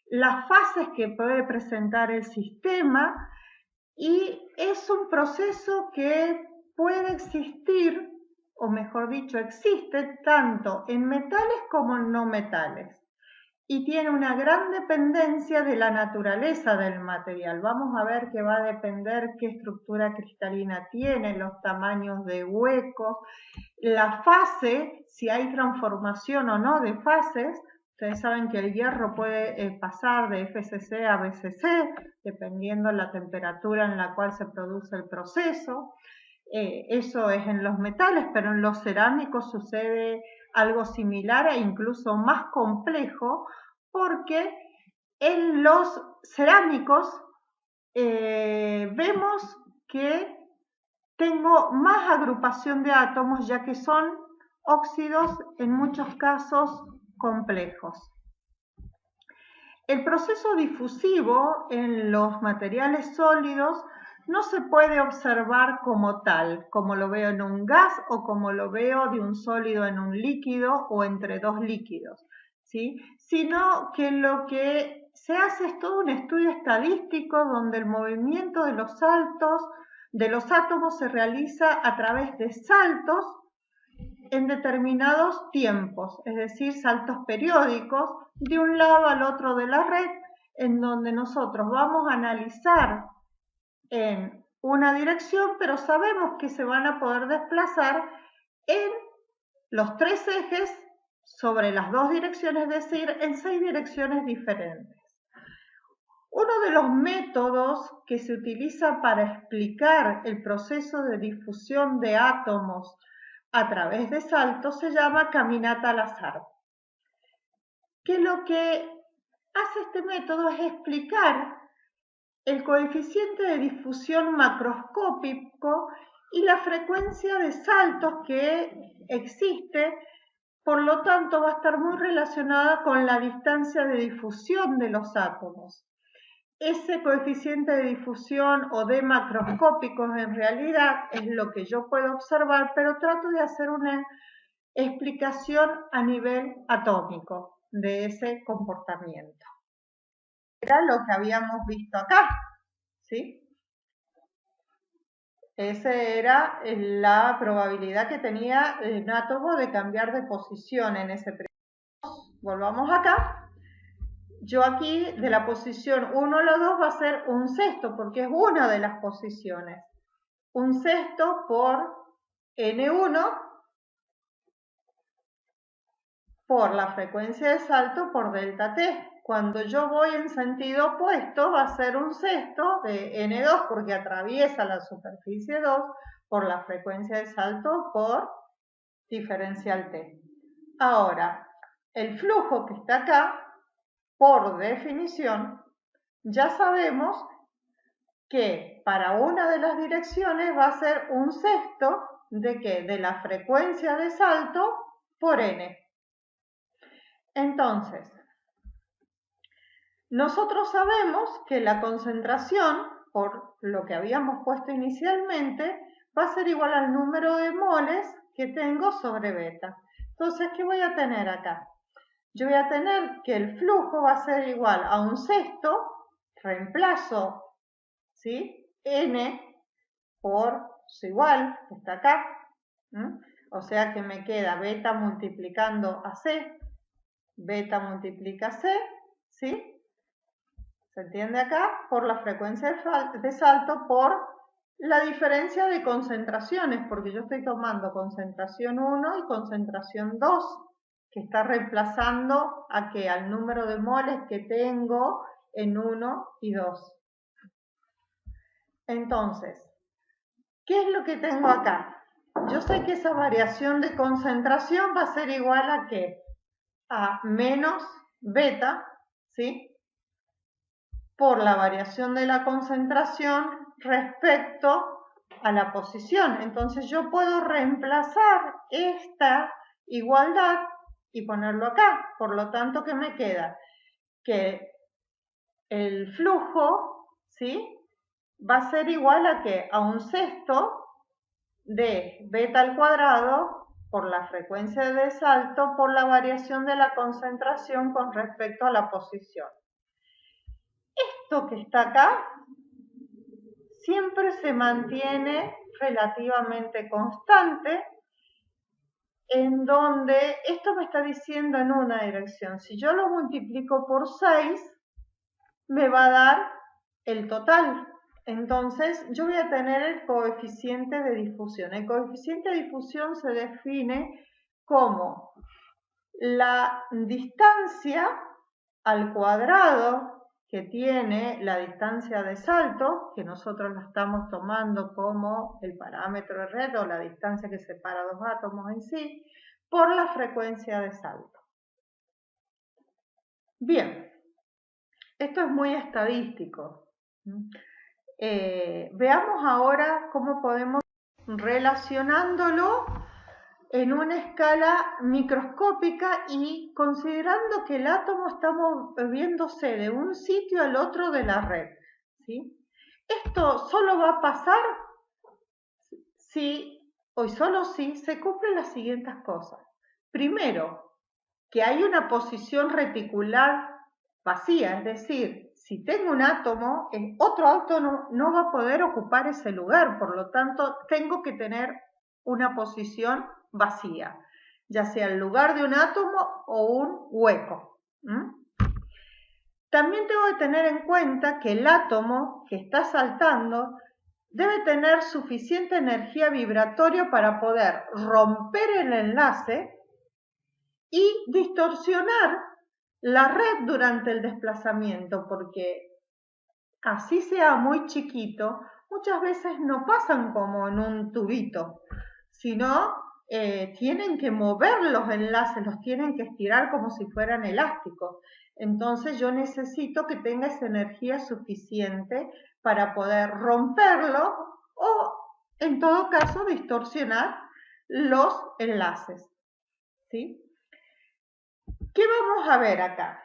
las fases que puede presentar el sistema, y es un proceso que puede existir, o mejor dicho, existe tanto en metales como en no metales. Y tiene una gran dependencia de la naturaleza del material. Vamos a ver que va a depender qué estructura cristalina tiene, los tamaños de huecos, la fase, si hay transformación o no de fases. Ustedes saben que el hierro puede pasar de FCC a BCC, dependiendo la temperatura en la cual se produce el proceso. Eso es en los metales, pero en los cerámicos sucede algo similar e incluso más complejo, porque en los cerámicos vemos que tengo más agrupación de átomos, ya que son óxidos en muchos casos complejos. El proceso difusivo en los materiales sólidos no se puede observar como tal, como lo veo en un gas o como lo veo de un sólido en un líquido o entre dos líquidos, ¿sí? Sino que lo que se hace es todo un estudio estadístico donde el movimiento de los átomos se realiza a través de saltos en determinados tiempos, es decir, saltos periódicos de un lado al otro de la red, en donde nosotros vamos a analizar en una dirección, pero sabemos que se van a poder desplazar en los tres ejes sobre las dos direcciones, es decir, en 6 direcciones diferentes. Uno de los métodos que se utiliza para explicar el proceso de difusión de átomos a través de saltos se llama caminata al azar. Que lo que hace este método es explicar el coeficiente de difusión macroscópico y la frecuencia de saltos que existe, por lo tanto va a estar muy relacionada con la distancia de difusión de los átomos. Ese coeficiente de difusión o de macroscópicos en realidad es lo que yo puedo observar, pero trato de hacer una explicación a nivel atómico de ese comportamiento. Era lo que habíamos visto acá, ¿sí? Esa era la probabilidad que tenía un átomo de cambiar de posición en ese periodo. Volvamos acá. Yo aquí de la posición 1 a la 2 va a ser un sexto, porque es una de las posiciones. Un sexto por N1 por la frecuencia de salto por delta T. Cuando yo voy en sentido opuesto va a ser un sexto de N2 porque atraviesa la superficie 2 por la frecuencia de salto por diferencial T. Ahora, el flujo que está acá, por definición, ya sabemos que para una de las direcciones va a ser un sexto de ¿qué? De la frecuencia de salto por N. Entonces, nosotros sabemos que la concentración, por lo que habíamos puesto inicialmente, va a ser igual al número de moles que tengo sobre beta. Entonces, ¿qué voy a tener acá? Yo voy a tener que el flujo va a ser igual a un sexto, reemplazo, ¿sí? N por su igual, que está acá. O sea que me queda beta multiplicando a C, beta multiplica C, ¿sí? ¿Se entiende acá? Por la frecuencia de salto por la diferencia de concentraciones, porque yo estoy tomando concentración 1 y concentración 2, que está reemplazando a que al número de moles que tengo en 1 y 2. Entonces, ¿qué es lo que tengo acá? Yo sé que esa variación de concentración va a ser igual a ¿qué? A menos beta, ¿sí? Por la variación de la concentración respecto a la posición. Entonces yo puedo reemplazar esta igualdad y ponerlo acá. Por lo tanto, ¿qué me queda? Que el flujo, ¿sí? Va a ser igual a ¿qué? A un sexto de beta al cuadrado por la frecuencia de salto por la variación de la concentración con respecto a la posición. Esto que está acá siempre se mantiene relativamente constante, en donde esto me está diciendo en una dirección. Si yo lo multiplico por 6, me va a dar el total. Entonces yo voy a tener el coeficiente de difusión. El coeficiente de difusión se define como la distancia al cuadrado que tiene la distancia de salto, que nosotros la estamos tomando como el parámetro de red o la distancia que separa dos átomos en sí, por la frecuencia de salto. Bien, esto es muy estadístico. Veamos ahora cómo podemos relacionándolo en una escala microscópica y considerando que el átomo está moviéndose de un sitio al otro de la red, ¿sí? Esto solo va a pasar si, o solo si, se cumplen las siguientes cosas. Primero, que hay una posición reticular vacía, es decir, si tengo un átomo, otro átomo no va a poder ocupar ese lugar, por lo tanto, tengo que tener una posición vacía, ya sea el lugar de un átomo o un hueco. También tengo que tener en cuenta que el átomo que está saltando debe tener suficiente energía vibratoria para poder romper el enlace y distorsionar la red durante el desplazamiento, porque así sea muy chiquito, muchas veces no pasan como en un tubito, sino tienen que mover los enlaces, los tienen que estirar como si fueran elásticos. Entonces yo necesito que tenga esa energía suficiente para poder romperlo o, en todo caso, distorsionar los enlaces, ¿sí? ¿Qué vamos a ver acá?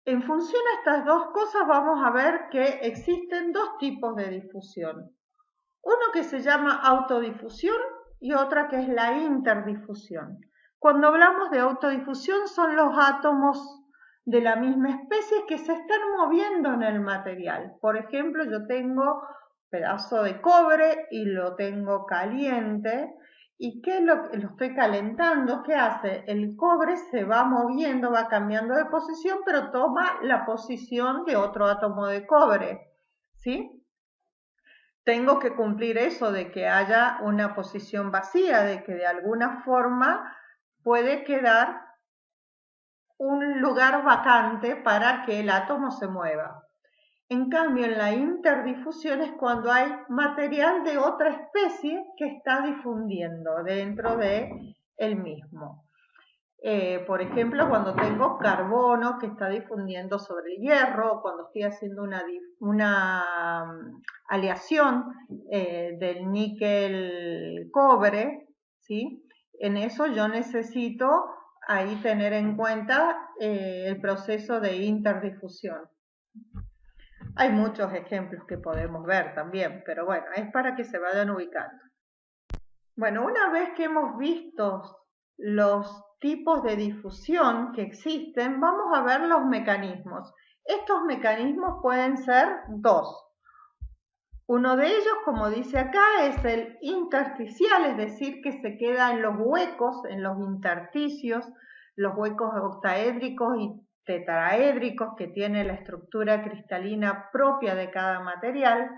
En función a estas dos cosas vamos a ver que existen dos tipos de difusión. Uno que se llama autodifusión y otra que es la interdifusión. Cuando hablamos de autodifusión son los átomos de la misma especie que se están moviendo en el material. Por ejemplo, yo tengo un pedazo de cobre y lo tengo caliente. ¿Y qué lo estoy calentando? ¿Qué hace? El cobre se va moviendo, va cambiando de posición, pero toma la posición de otro átomo de cobre, ¿sí? Tengo que cumplir eso de que haya una posición vacía, de que de alguna forma puede quedar un lugar vacante para que el átomo se mueva. En cambio, en la interdifusión es cuando hay material de otra especie que está difundiendo dentro de el mismo. Por ejemplo, cuando tengo carbono que está difundiendo sobre el hierro, cuando estoy haciendo una aleación del níquel-cobre, ¿sí? En eso yo necesito ahí tener en cuenta el proceso de interdifusión. Hay muchos ejemplos que podemos ver también, pero bueno, es para que se vayan ubicando. Bueno, una vez que hemos visto los tipos de difusión que existen, vamos a ver los mecanismos. Estos mecanismos pueden ser dos. Uno de ellos, como dice acá, es el intersticial, es decir, que se queda en los huecos, en los intersticios, los huecos octaédricos y tetraédricos que tiene la estructura cristalina propia de cada material.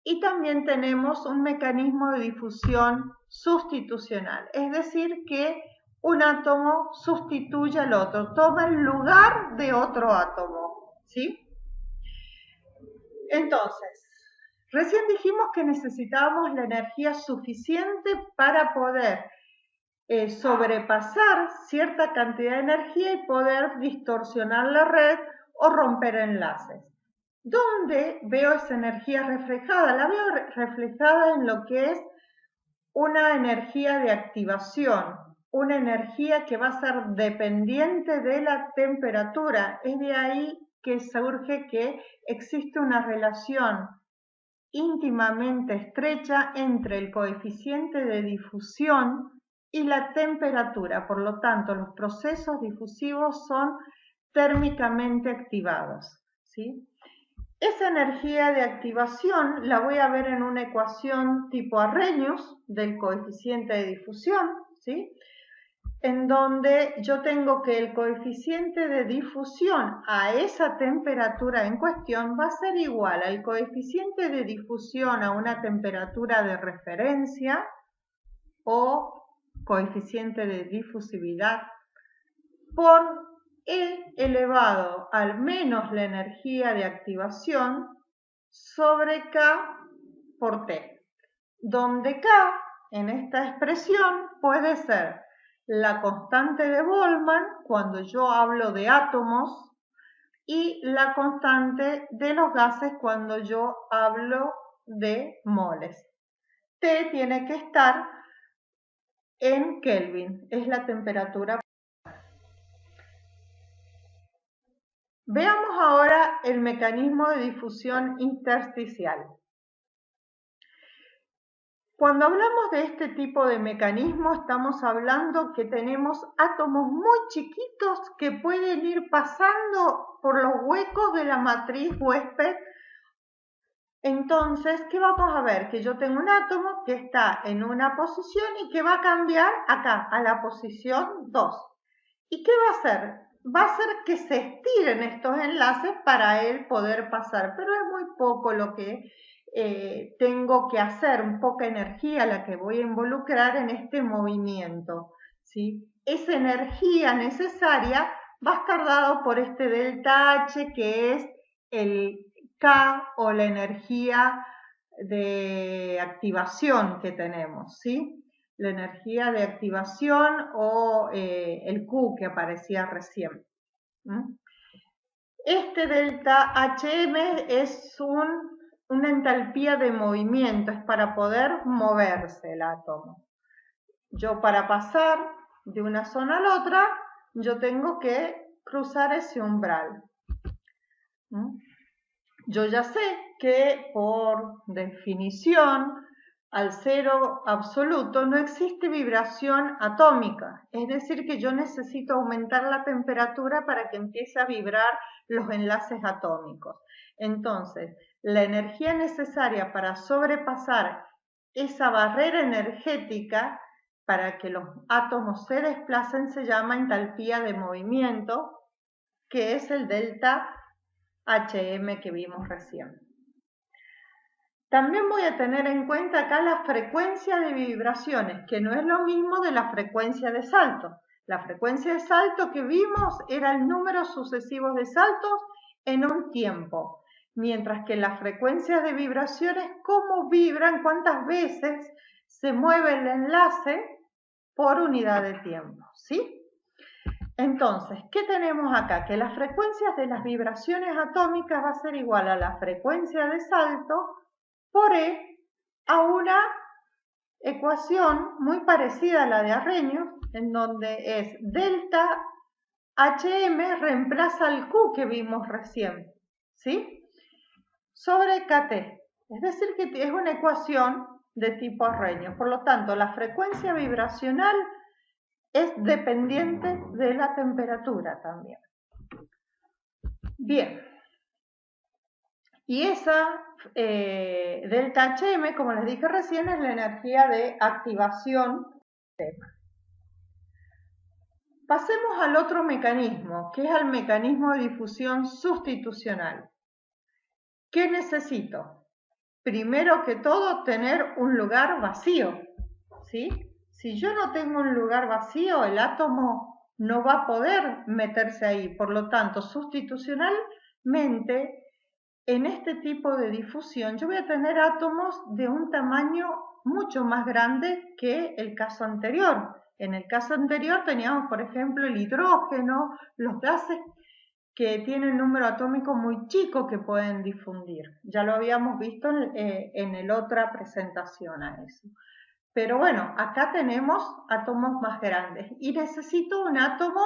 Y también tenemos un mecanismo de difusión sustitucional, es decir, que un átomo sustituye al otro, toma el lugar de otro átomo, ¿sí? Entonces, recién dijimos que necesitábamos la energía suficiente para poder sobrepasar cierta cantidad de energía y poder distorsionar la red o romper enlaces. ¿Dónde veo esa energía reflejada? La veo reflejada en lo que es una energía de activación, una energía que va a ser dependiente de la temperatura. Es de ahí que surge que existe una relación íntimamente estrecha entre el coeficiente de difusión y la temperatura. Por lo tanto, los procesos difusivos son térmicamente activados, ¿sí? Esa energía de activación la voy a ver en una ecuación tipo Arrhenius del coeficiente de difusión, ¿sí? En donde yo tengo que el coeficiente de difusión a esa temperatura en cuestión va a ser igual al coeficiente de difusión a una temperatura de referencia o coeficiente de difusividad por E elevado al menos la energía de activación sobre K por T, donde K en esta expresión puede ser la constante de Boltzmann cuando yo hablo de átomos y la constante de los gases cuando yo hablo de moles. T tiene que estar en Kelvin, es la temperatura. Veamos ahora el mecanismo de difusión intersticial. Cuando hablamos de este tipo de mecanismo, estamos hablando que tenemos átomos muy chiquitos que pueden ir pasando por los huecos de la matriz huésped. Entonces, ¿qué vamos a ver? Que yo tengo un átomo que está en una posición y que va a cambiar acá, a la posición 2. ¿Y qué va a hacer? Va a hacer que se estiren estos enlaces para él poder pasar, pero es muy poco lo que tengo que hacer, poca energía la que voy a involucrar en este movimiento, ¿sí? Esa energía necesaria va a estar dado por este delta H, que es el K o la energía de activación que tenemos, ¿sí? La energía de activación o el Q que aparecía recién. Este delta HM es una entalpía de movimiento, es para poder moverse el átomo. Yo para pasar de una zona a la otra, yo tengo que cruzar ese umbral. Yo ya sé que por definición, al cero absoluto, no existe vibración atómica. Es decir, que yo necesito aumentar la temperatura para que empiece a vibrar los enlaces atómicos. Entonces, la energía necesaria para sobrepasar esa barrera energética para que los átomos se desplacen se llama entalpía de movimiento, que es el delta HM que vimos recién. También voy a tener en cuenta acá la frecuencia de vibraciones, que no es lo mismo de la frecuencia de salto. La frecuencia de salto que vimos era el número sucesivo de saltos en un tiempo, mientras que las frecuencias de vibraciones, cómo vibran, cuántas veces se mueve el enlace por unidad de tiempo, ¿sí? Entonces, ¿qué tenemos acá? Que las frecuencias de las vibraciones atómicas va a ser igual a la frecuencia de salto por E a una ecuación muy parecida a la de Arrhenius, en donde es delta HM reemplaza el Q que vimos recién, ¿sí? Sobre KT. Es decir, que es una ecuación de tipo Arrhenius. Por lo tanto, la frecuencia vibracional es dependiente de la temperatura también. Bien. Y esa delta HM, como les dije recién, es la energía de activación. Pasemos al otro mecanismo, que es el mecanismo de difusión sustitucional. ¿Qué necesito? Primero que todo, tener un lugar vacío, ¿sí? Si yo no tengo un lugar vacío, el átomo no va a poder meterse ahí. Por lo tanto, sustitucionalmente, en este tipo de difusión, yo voy a tener átomos de un tamaño mucho más grande que el caso anterior. En el caso anterior teníamos, por ejemplo, el hidrógeno, los gases que tienen número atómico muy chico que pueden difundir. Ya lo habíamos visto en la otra presentación a eso. Pero bueno, acá tenemos átomos más grandes y necesito un átomo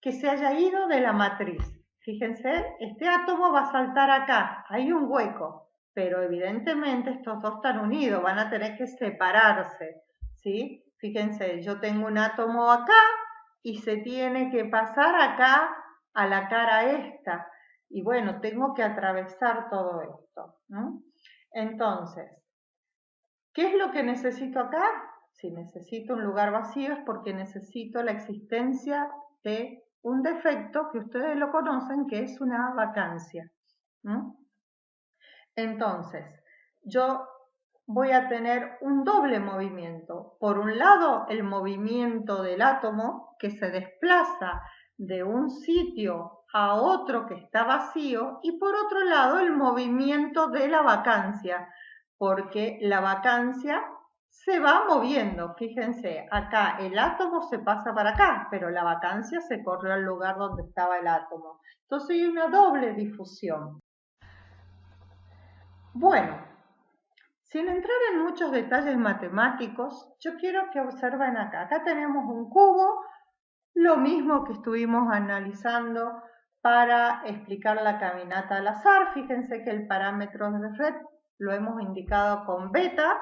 que se haya ido de la matriz. Fíjense, este átomo va a saltar acá, hay un hueco, pero evidentemente estos dos están unidos, van a tener que separarse, ¿sí? Fíjense, yo tengo un átomo acá y se tiene que pasar acá a la cara esta. Y bueno, tengo que atravesar todo esto, ¿no? Entonces, ¿qué es lo que necesito acá? Si necesito un lugar vacío es porque necesito la existencia de un defecto que ustedes lo conocen, que es una vacancia, ¿no? Entonces, yo voy a tener un doble movimiento. Por un lado, el movimiento del átomo que se desplaza de un sitio a otro que está vacío, y por otro lado, el movimiento de la vacancia, porque la vacancia se va moviendo. Fíjense, acá el átomo se pasa para acá, pero la vacancia se corrió al lugar donde estaba el átomo. Entonces hay una doble difusión. Bueno, sin entrar en muchos detalles matemáticos, yo quiero que observen acá. Acá tenemos un cubo, lo mismo que estuvimos analizando para explicar la caminata al azar. Fíjense que el parámetro de red lo hemos indicado con beta.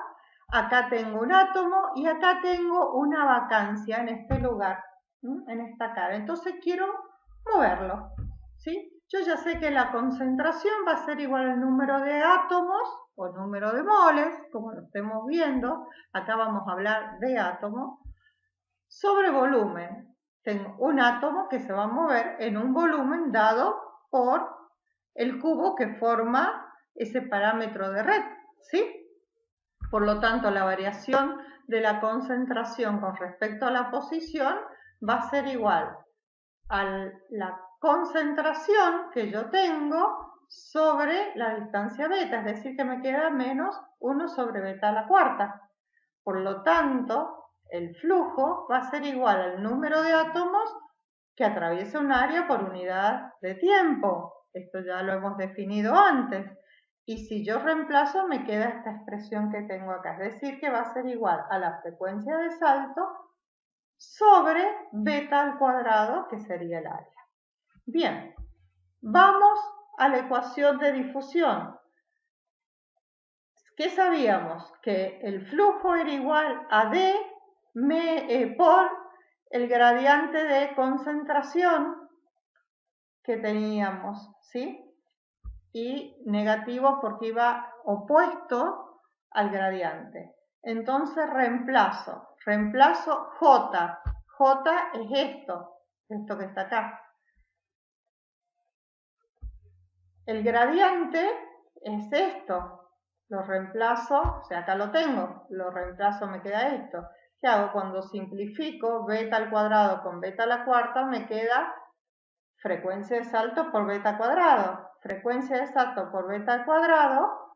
Acá tengo un átomo y acá tengo una vacancia en este lugar, en esta cara. Entonces quiero moverlo, ¿sí? Yo ya sé que la concentración va a ser igual al número de átomos o número de moles, como lo estemos viendo. Acá vamos a hablar de átomos, sobre volumen. Tengo un átomo que se va a mover en un volumen dado por el cubo que forma ese parámetro de red, ¿sí? Por lo tanto, la variación de la concentración con respecto a la posición va a ser igual a la concentración que yo tengo sobre la distancia beta, es decir, que me queda menos 1 sobre beta a la cuarta. Por lo tanto, el flujo va a ser igual al número de átomos que atraviesa un área por unidad de tiempo. Esto ya lo hemos definido antes. Y si yo reemplazo, me queda esta expresión que tengo acá. Es decir, que va a ser igual a la frecuencia de salto sobre beta al cuadrado, que sería el área. Bien, vamos a la ecuación de difusión. ¿Qué sabíamos? Que el flujo era igual a D por el gradiente de concentración que teníamos, ¿sí? Y negativo porque iba opuesto al gradiente. Entonces reemplazo J. J es esto que está acá. El gradiente es esto, lo reemplazo, o sea, acá lo tengo, lo reemplazo, me queda esto. ¿Qué hago? Cuando simplifico beta al cuadrado con beta a la cuarta, me queda frecuencia de salto por beta cuadrado. Frecuencia de salto por beta al cuadrado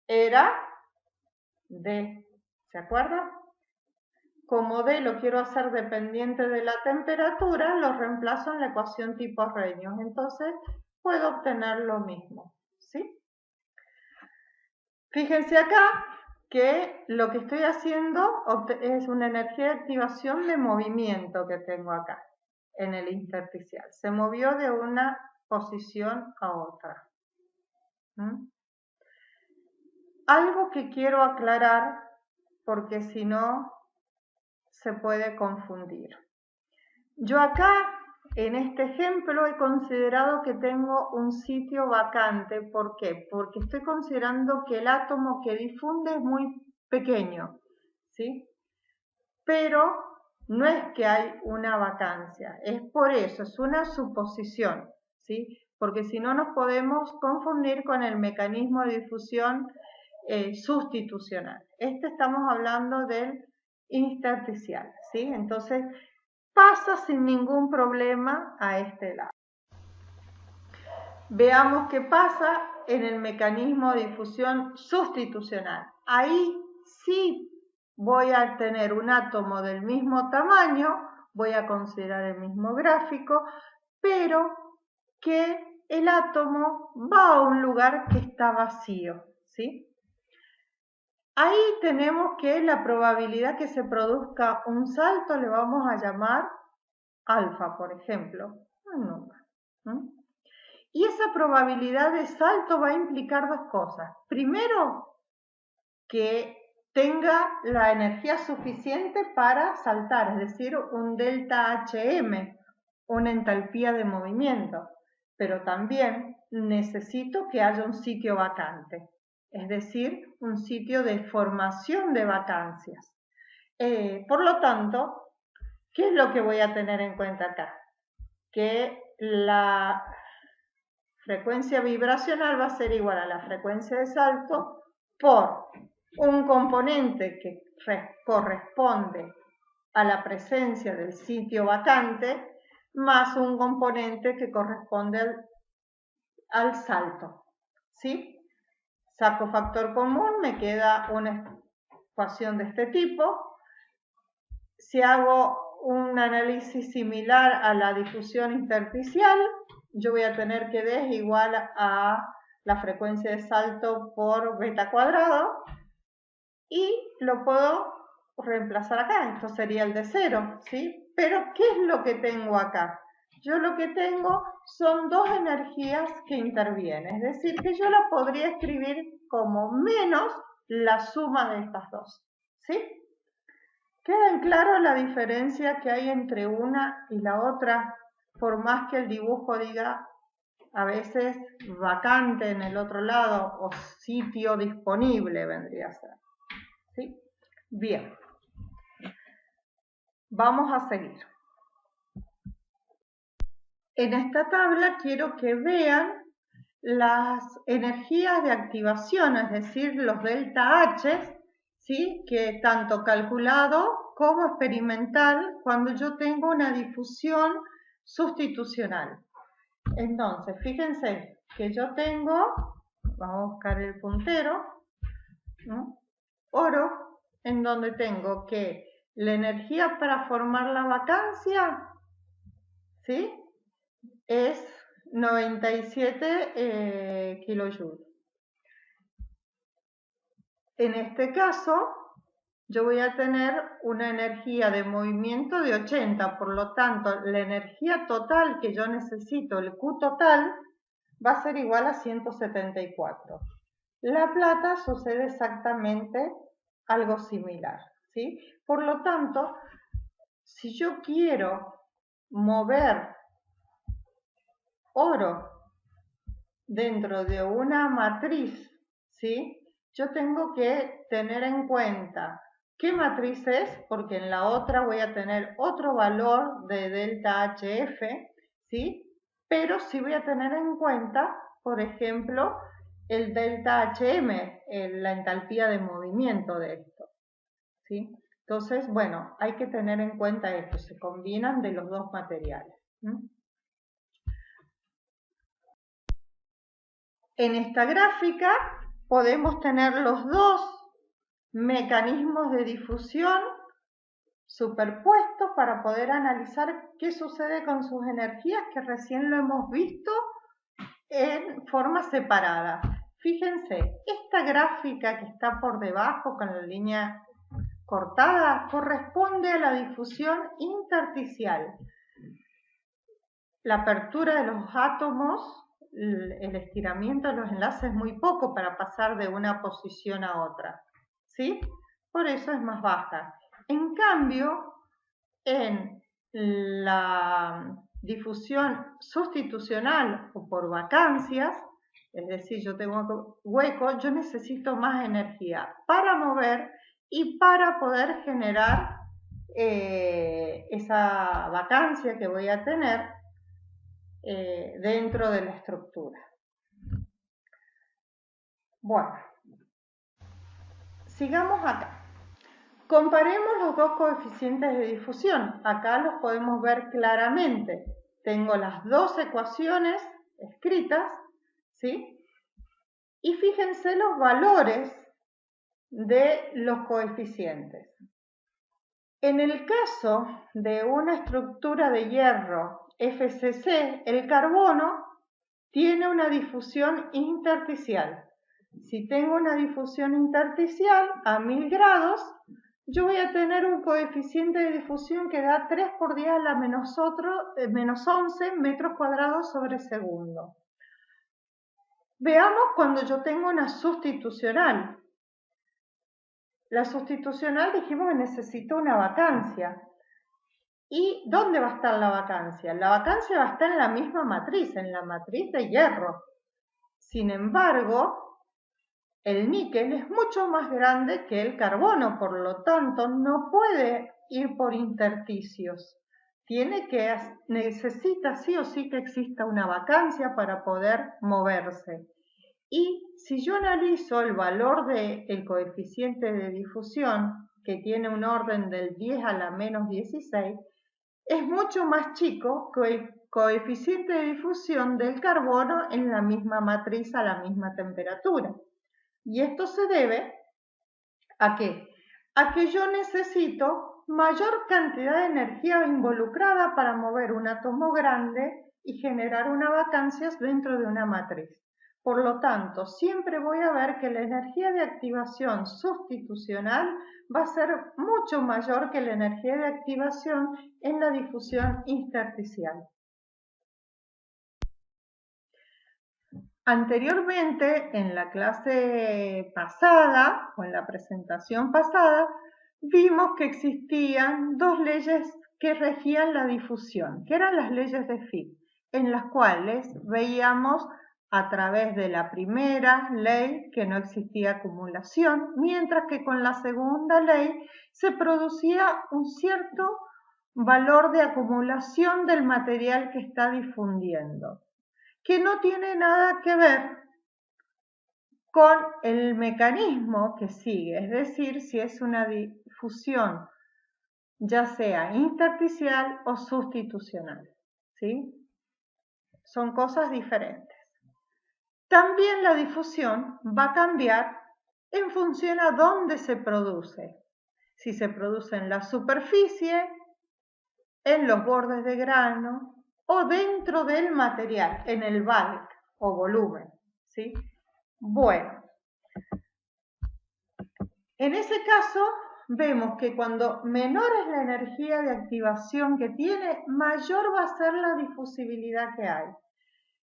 era D, ¿se acuerdan? Como D lo quiero hacer dependiente de la temperatura, lo reemplazo en la ecuación tipo Arrhenius. Entonces puedo obtener lo mismo, ¿sí? Fíjense acá que lo que estoy haciendo es una energía de activación de movimiento que tengo acá en el intersticial. Se movió de una posición a otra. Algo que quiero aclarar, porque si no se puede confundir. Yo acá, en este ejemplo, he considerado que tengo un sitio vacante. ¿Por qué? Porque estoy considerando que el átomo que difunde es muy pequeño, ¿sí? Pero no es que hay una vacancia, es por eso, es una suposición, ¿sí? Porque si no nos podemos confundir con el mecanismo de difusión sustitucional. Estamos hablando del intersticial, ¿sí? Entonces, pasa sin ningún problema a este lado. Veamos qué pasa en el mecanismo de difusión sustitucional. Ahí sí voy a tener un átomo del mismo tamaño, voy a considerar el mismo gráfico, pero que el átomo va a un lugar que está vacío, ¿sí? Ahí tenemos que la probabilidad que se produzca un salto le vamos a llamar alfa, por ejemplo, un número. Y esa probabilidad de salto va a implicar dos cosas. Primero, que tenga la energía suficiente para saltar, es decir, un delta HM, una entalpía de movimiento. Pero también necesito que haya un sitio vacante, es decir, un sitio de formación de vacancias. Por lo tanto, ¿qué es lo que voy a tener en cuenta acá? Que la frecuencia vibracional va a ser igual a la frecuencia de salto por un componente que corresponde a la presencia del sitio vacante más un componente que corresponde al salto, ¿sí? Saco factor común, me queda una ecuación de este tipo. Si hago un análisis similar a la difusión intersticial, yo voy a tener que D es igual a la frecuencia de salto por beta cuadrado y lo puedo reemplazar acá. Esto sería el de 0, ¿sí? Pero ¿qué es lo que tengo acá? Yo lo que tengo son dos energías que intervienen, es decir, que yo la podría escribir como menos la suma de estas dos, ¿sí? ¿Queda en claro la diferencia que hay entre una y la otra? Por más que el dibujo diga a veces vacante en el otro lado o sitio disponible vendría a ser. ¿Sí? Bien. Vamos a seguir. En esta tabla quiero que vean las energías de activación, es decir, los delta H, ¿sí? Que tanto calculado como experimental cuando yo tengo una difusión sustitucional. Entonces, fíjense que yo tengo, vamos a buscar el puntero, ¿no? Oro, en donde tengo que la energía para formar la vacancia, ¿sí? Es 97 kilojoules. En este caso, yo voy a tener una energía de movimiento de 80, por lo tanto, la energía total que yo necesito, el Q total, va a ser igual a 174. La plata sucede exactamente algo similar, ¿sí? Por lo tanto, si yo quiero mover oro dentro de una matriz, ¿sí? Yo tengo que tener en cuenta qué matriz es, porque en la otra voy a tener otro valor de delta HF, ¿sí? Pero sí voy a tener en cuenta, por ejemplo, el delta HM, la entalpía de movimiento de esto, ¿sí? Entonces, bueno, hay que tener en cuenta esto, se combinan de los dos materiales. En esta gráfica podemos tener los dos mecanismos de difusión superpuestos para poder analizar qué sucede con sus energías, que recién lo hemos visto en forma separada. Fíjense, esta gráfica que está por debajo con la línea cortada corresponde a la difusión intersticial. La apertura de los átomos, el estiramiento de los enlaces es muy poco para pasar de una posición a otra, ¿sí? Por eso es más baja. En cambio, en la difusión sustitucional o por vacancias, es decir, yo tengo hueco, yo necesito más energía para mover y para poder generar esa vacancia que voy a tener dentro de la estructura. Bueno, sigamos acá. Comparemos los dos coeficientes de difusión. Acá los podemos ver claramente. Tengo las dos ecuaciones escritas, ¿sí? Y fíjense los valores de los coeficientes. En el caso de una estructura de hierro FCC, el carbono tiene una difusión intersticial. Si tengo una difusión intersticial a 1000 grados, yo voy a tener un coeficiente de difusión que da 3 por 10 a la menos 11 metros cuadrados sobre segundo. Veamos cuando yo tengo una sustitucional. La sustitucional dijimos que necesito una vacancia. ¿Y dónde va a estar la vacancia? La vacancia va a estar en la misma matriz, en la matriz de hierro. Sin embargo, el níquel es mucho más grande que el carbono, por lo tanto, no puede ir por intersticios. Necesita sí o sí que exista una vacancia para poder moverse. Y si yo analizo el valor del coeficiente de difusión, que tiene un orden del 10 a la menos 16, es mucho más chico que el coeficiente de difusión del carbono en la misma matriz a la misma temperatura. Y esto se debe ¿a qué? A que yo necesito mayor cantidad de energía involucrada para mover un átomo grande y generar una vacancia dentro de una matriz. Por lo tanto, siempre voy a ver que la energía de activación sustitucional va a ser mucho mayor que la energía de activación en la difusión intersticial. Anteriormente, en la clase pasada o en la presentación pasada, vimos que existían dos leyes que regían la difusión, que eran las leyes de Fick, en las cuales veíamos a través de la primera ley que no existía acumulación, mientras que con la segunda ley se producía un cierto valor de acumulación del material que está difundiendo, que no tiene nada que ver con el mecanismo que sigue, es decir, si es una difusión ya sea intersticial o sustitucional, ¿sí? Son cosas diferentes. También la difusión va a cambiar en función a dónde se produce. Si se produce en la superficie, en los bordes de grano o dentro del material, en el bulk o volumen, ¿sí? Bueno, en ese caso vemos que cuando menor es la energía de activación que tiene, mayor va a ser la difusibilidad que hay.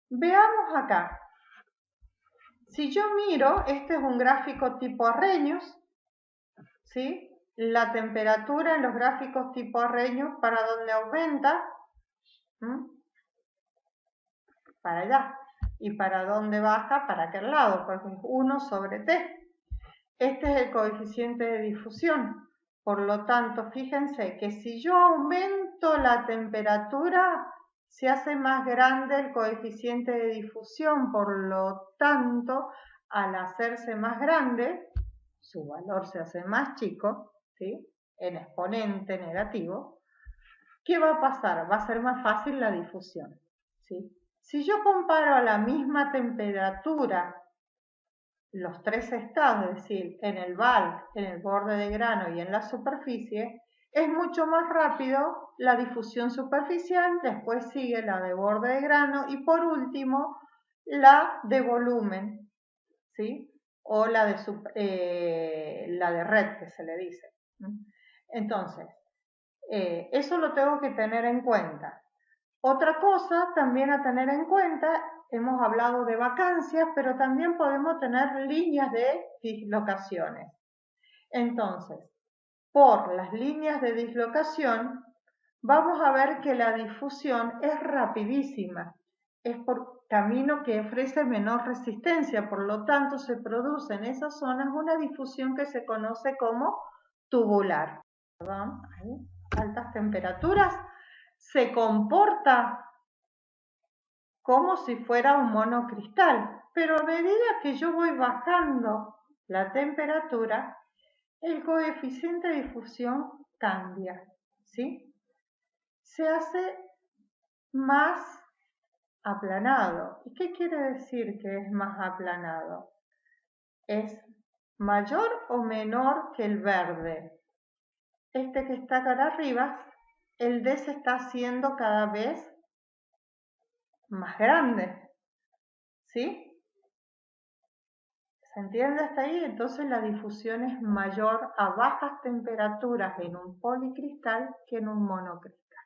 Veamos acá. Si yo miro, este es un gráfico tipo Arrhenius, ¿sí? La temperatura en los gráficos tipo Arrhenius, para donde aumenta, para allá, y para donde baja, para aquel lado, porque es 1 sobre T. Este es el coeficiente de difusión. Por lo tanto, fíjense que si yo aumento la temperatura, se hace más grande el coeficiente de difusión. Por lo tanto, al hacerse más grande, su valor se hace más chico, ¿sí? En exponente negativo. ¿Qué va a pasar? Va a ser más fácil la difusión, ¿sí? Si yo comparo a la misma temperatura los tres estados, es decir, en el bulk, en el borde de grano y en la superficie, es mucho más rápido la difusión superficial, después sigue la de borde de grano y por último la de volumen, ¿sí? O la de red que se le dice. Entonces, eso lo tengo que tener en cuenta. Otra cosa también a tener en cuenta, hemos hablado de vacancias, pero también podemos tener líneas de dislocaciones. Entonces, por las líneas de dislocación, vamos a ver que la difusión es rapidísima. Es por camino que ofrece menor resistencia, por lo tanto se produce en esas zonas una difusión que se conoce como tubular. Perdón, altas temperaturas. Se comporta como si fuera un monocristal, pero a medida que yo voy bajando la temperatura, el coeficiente de difusión cambia, ¿sí? Se hace más aplanado. ¿Y qué quiere decir que es más aplanado? Es mayor o menor que el verde. Este que está acá arriba, el D se está haciendo cada vez más grande, ¿sí? ¿Se entiende hasta ahí? Entonces la difusión es mayor a bajas temperaturas en un policristal que en un monocristal.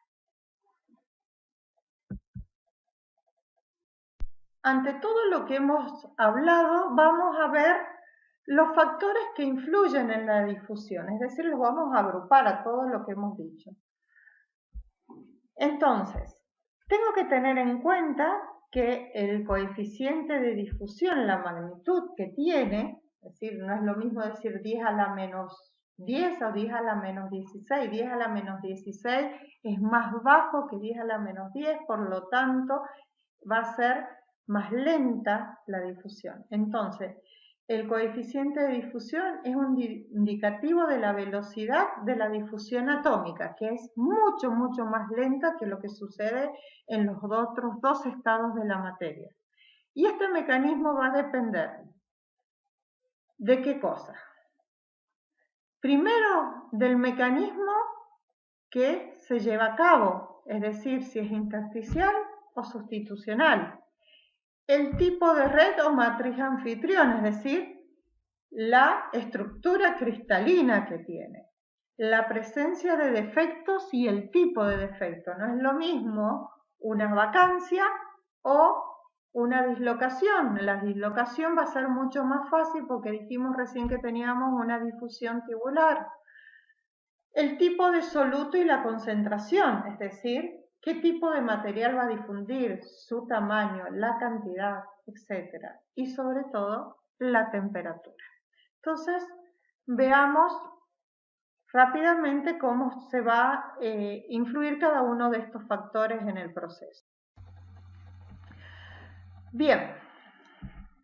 ante todo lo que hemos hablado, vamos a ver los factores que influyen en la difusión, es decir, los vamos a agrupar a todo lo que hemos dicho. Entonces, tengo que tener en cuenta que el coeficiente de difusión, la magnitud que tiene, es decir, no es lo mismo decir 10 a la menos 10 o 10 a la menos 16. 10 a la menos 16 es más bajo que 10 a la menos 10, por lo tanto va a ser más lenta la difusión. Entonces, el coeficiente de difusión es un indicativo de la velocidad de la difusión atómica, que es mucho, mucho más lenta que lo que sucede en los otros dos estados de la materia. Y este mecanismo va a depender ¿de qué cosa? Primero, del mecanismo que se lleva a cabo, es decir, si es intersticial o sustitucional. El tipo de red o matriz anfitrión, es decir, la estructura cristalina que tiene, la presencia de defectos y el tipo de defecto. No es lo mismo una vacancia o una dislocación. La dislocación va a ser mucho más fácil porque dijimos recién que teníamos una difusión tubular. El tipo de soluto y la concentración, es decir, qué tipo de material va a difundir, su tamaño, la cantidad, etc. Y sobre todo, la temperatura. Entonces, veamos rápidamente cómo se va a influir cada uno de estos factores en el proceso. Bien,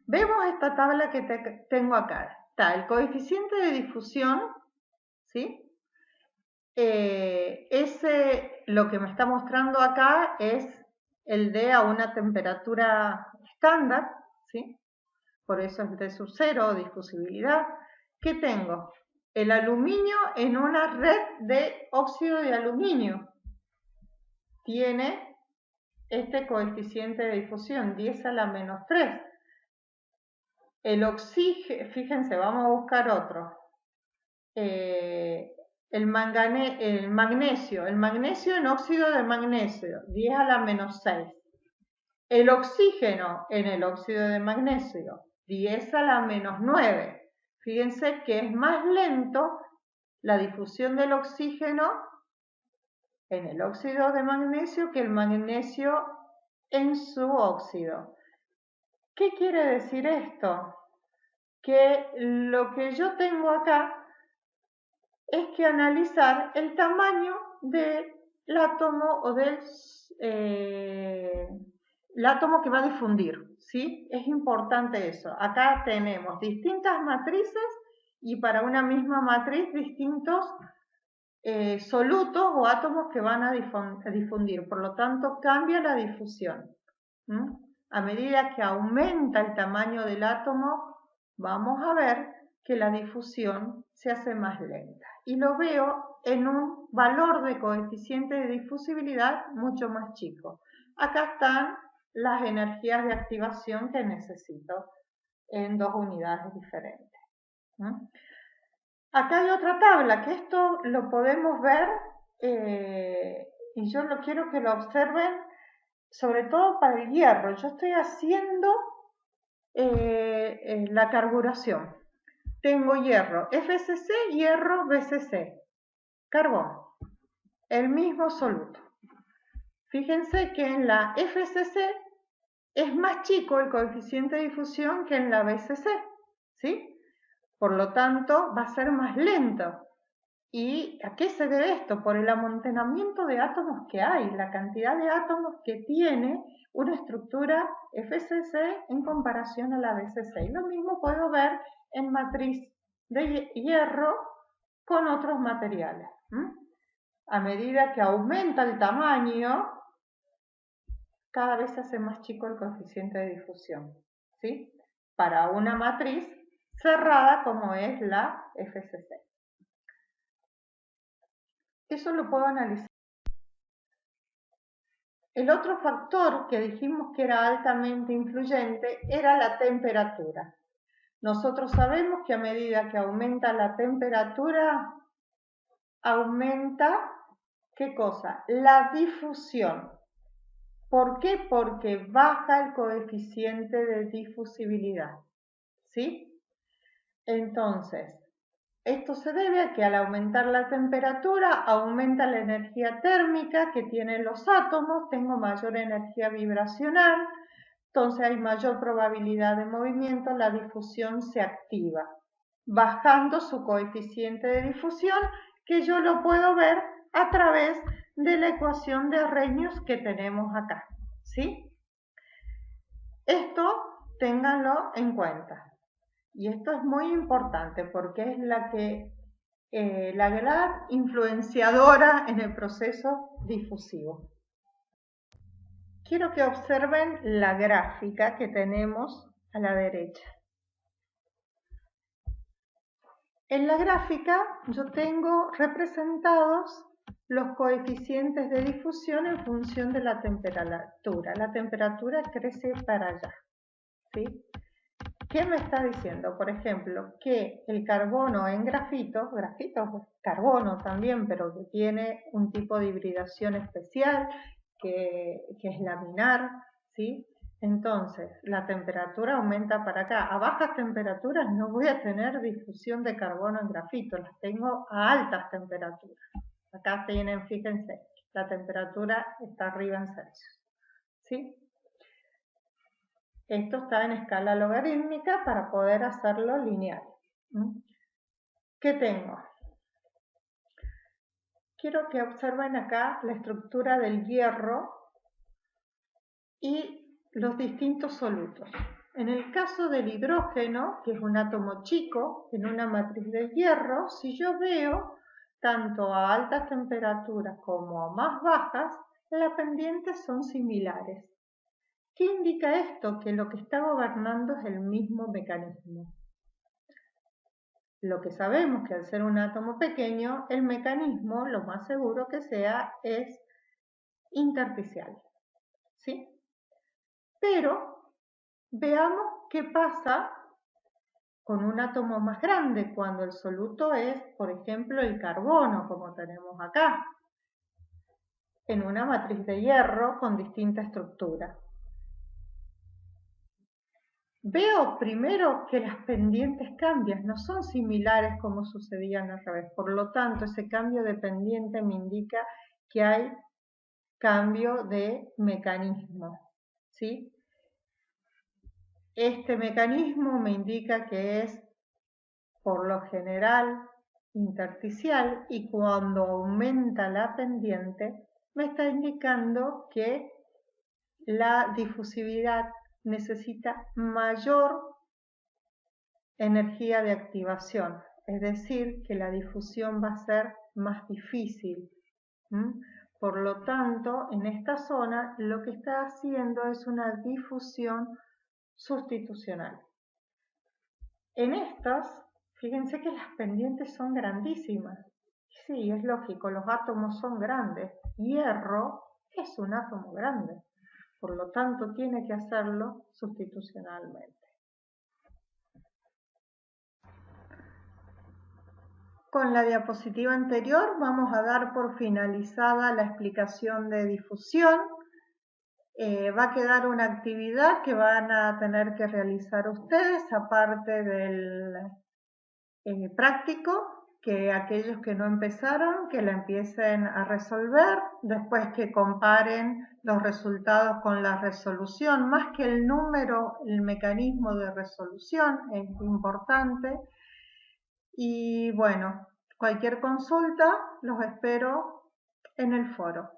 vemos esta tabla que tengo acá. Está el coeficiente de difusión, ¿sí? Lo que me está mostrando acá es el D a una temperatura estándar, ¿sí? Por eso es D sub 0, difusibilidad. ¿Qué tengo? El aluminio en una red de óxido de aluminio tiene este coeficiente de difusión, 10 a la menos 3. El oxígeno, fíjense, vamos a buscar otro. El magnesio en óxido de magnesio, 10 a la menos 6. El oxígeno en el óxido de magnesio, 10 a la menos 9. Fíjense que es más lento la difusión del oxígeno en el óxido de magnesio que el magnesio en su óxido. ¿Qué quiere decir esto? Que lo que yo tengo acá es que analizar el tamaño del átomo o del el átomo que va a difundir, ¿sí? Es importante eso. Acá tenemos distintas matrices y para una misma matriz distintos solutos o átomos que van a difundir. Por lo tanto, cambia la difusión. A medida que aumenta el tamaño del átomo, vamos a ver que la difusión se hace más lenta. Y lo veo en un valor de coeficiente de difusibilidad mucho más chico. Acá están las energías de activación que necesito en dos unidades diferentes. Acá hay otra tabla, que esto lo podemos ver, y yo quiero que lo observen, sobre todo para el hierro. Yo estoy haciendo la carburación. Tengo hierro FCC, hierro BCC, carbón, el mismo soluto. Fíjense que en la FCC es más chico el coeficiente de difusión que en la BCC, ¿sí? Por lo tanto, va a ser más lento. ¿Y a qué se debe esto? Por el amontonamiento de átomos que hay, la cantidad de átomos que tiene una estructura FCC en comparación a la BCC. Y lo mismo puedo ver en matriz de hierro con otros materiales. A medida que aumenta el tamaño, cada vez se hace más chico el coeficiente de difusión, ¿sí? Para una matriz cerrada como es la FCC. Eso lo puedo analizar. El otro factor que dijimos que era altamente influyente era la temperatura. Nosotros sabemos que a medida que aumenta la temperatura, aumenta, ¿qué cosa? La difusión. ¿Por qué? Porque baja el coeficiente de difusibilidad, ¿sí? Entonces, esto se debe a que al aumentar la temperatura aumenta la energía térmica que tienen los átomos, tengo mayor energía vibracional, entonces hay mayor probabilidad de movimiento, la difusión se activa, bajando su coeficiente de difusión, que yo lo puedo ver a través de la ecuación de Arrhenius que tenemos acá, ¿sí? Esto ténganlo en cuenta. Y esto es muy importante porque es la gran influenciadora en el proceso difusivo. Quiero que observen la gráfica que tenemos a la derecha. En la gráfica yo tengo representados los coeficientes de difusión en función de la temperatura. La temperatura crece para allá, ¿sí? ¿Qué me está diciendo? Por ejemplo, que el carbono en grafito es carbono también, pero que tiene un tipo de hibridación especial, que es laminar, ¿sí? Entonces, la temperatura aumenta para acá. A bajas temperaturas no voy a tener difusión de carbono en grafito, las tengo a altas temperaturas. Acá tienen, fíjense, la temperatura está arriba en Celsius, ¿sí? Esto está en escala logarítmica para poder hacerlo lineal. ¿Qué tengo? Quiero que observen acá la estructura del hierro y los distintos solutos. En el caso del hidrógeno, que es un átomo chico en una matriz de hierro, si yo veo tanto a altas temperaturas como a más bajas, las pendientes son similares. ¿Qué indica esto? Que lo que está gobernando es el mismo mecanismo. Lo que sabemos que al ser un átomo pequeño, el mecanismo, lo más seguro que sea, es intersticial, ¿sí? Pero veamos qué pasa con un átomo más grande, cuando el soluto es, por ejemplo, el carbono, como tenemos acá, en una matriz de hierro con distinta estructura. Veo primero que las pendientes cambian, no son similares como sucedían al revés. Por lo tanto, ese cambio de pendiente me indica que hay cambio de mecanismo, ¿sí? Este mecanismo me indica que es, por lo general, intersticial, y cuando aumenta la pendiente, me está indicando que la difusividad necesita mayor energía de activación, es decir, que la difusión va a ser más difícil. Por lo tanto, en esta zona lo que está haciendo es una difusión sustitucional. En estas, fíjense que las pendientes son grandísimas. Sí, es lógico, los átomos son grandes. Hierro es un átomo grande, por lo tanto tiene que hacerlo sustitucionalmente. Con la diapositiva anterior vamos a dar por finalizada la explicación de difusión. Va a quedar una actividad que van a tener que realizar ustedes, aparte del práctico, que aquellos que no empezaron, que la empiecen a resolver, después que comparen los resultados con la resolución, más que el número, el mecanismo de resolución es importante. Y bueno, cualquier consulta los espero en el foro.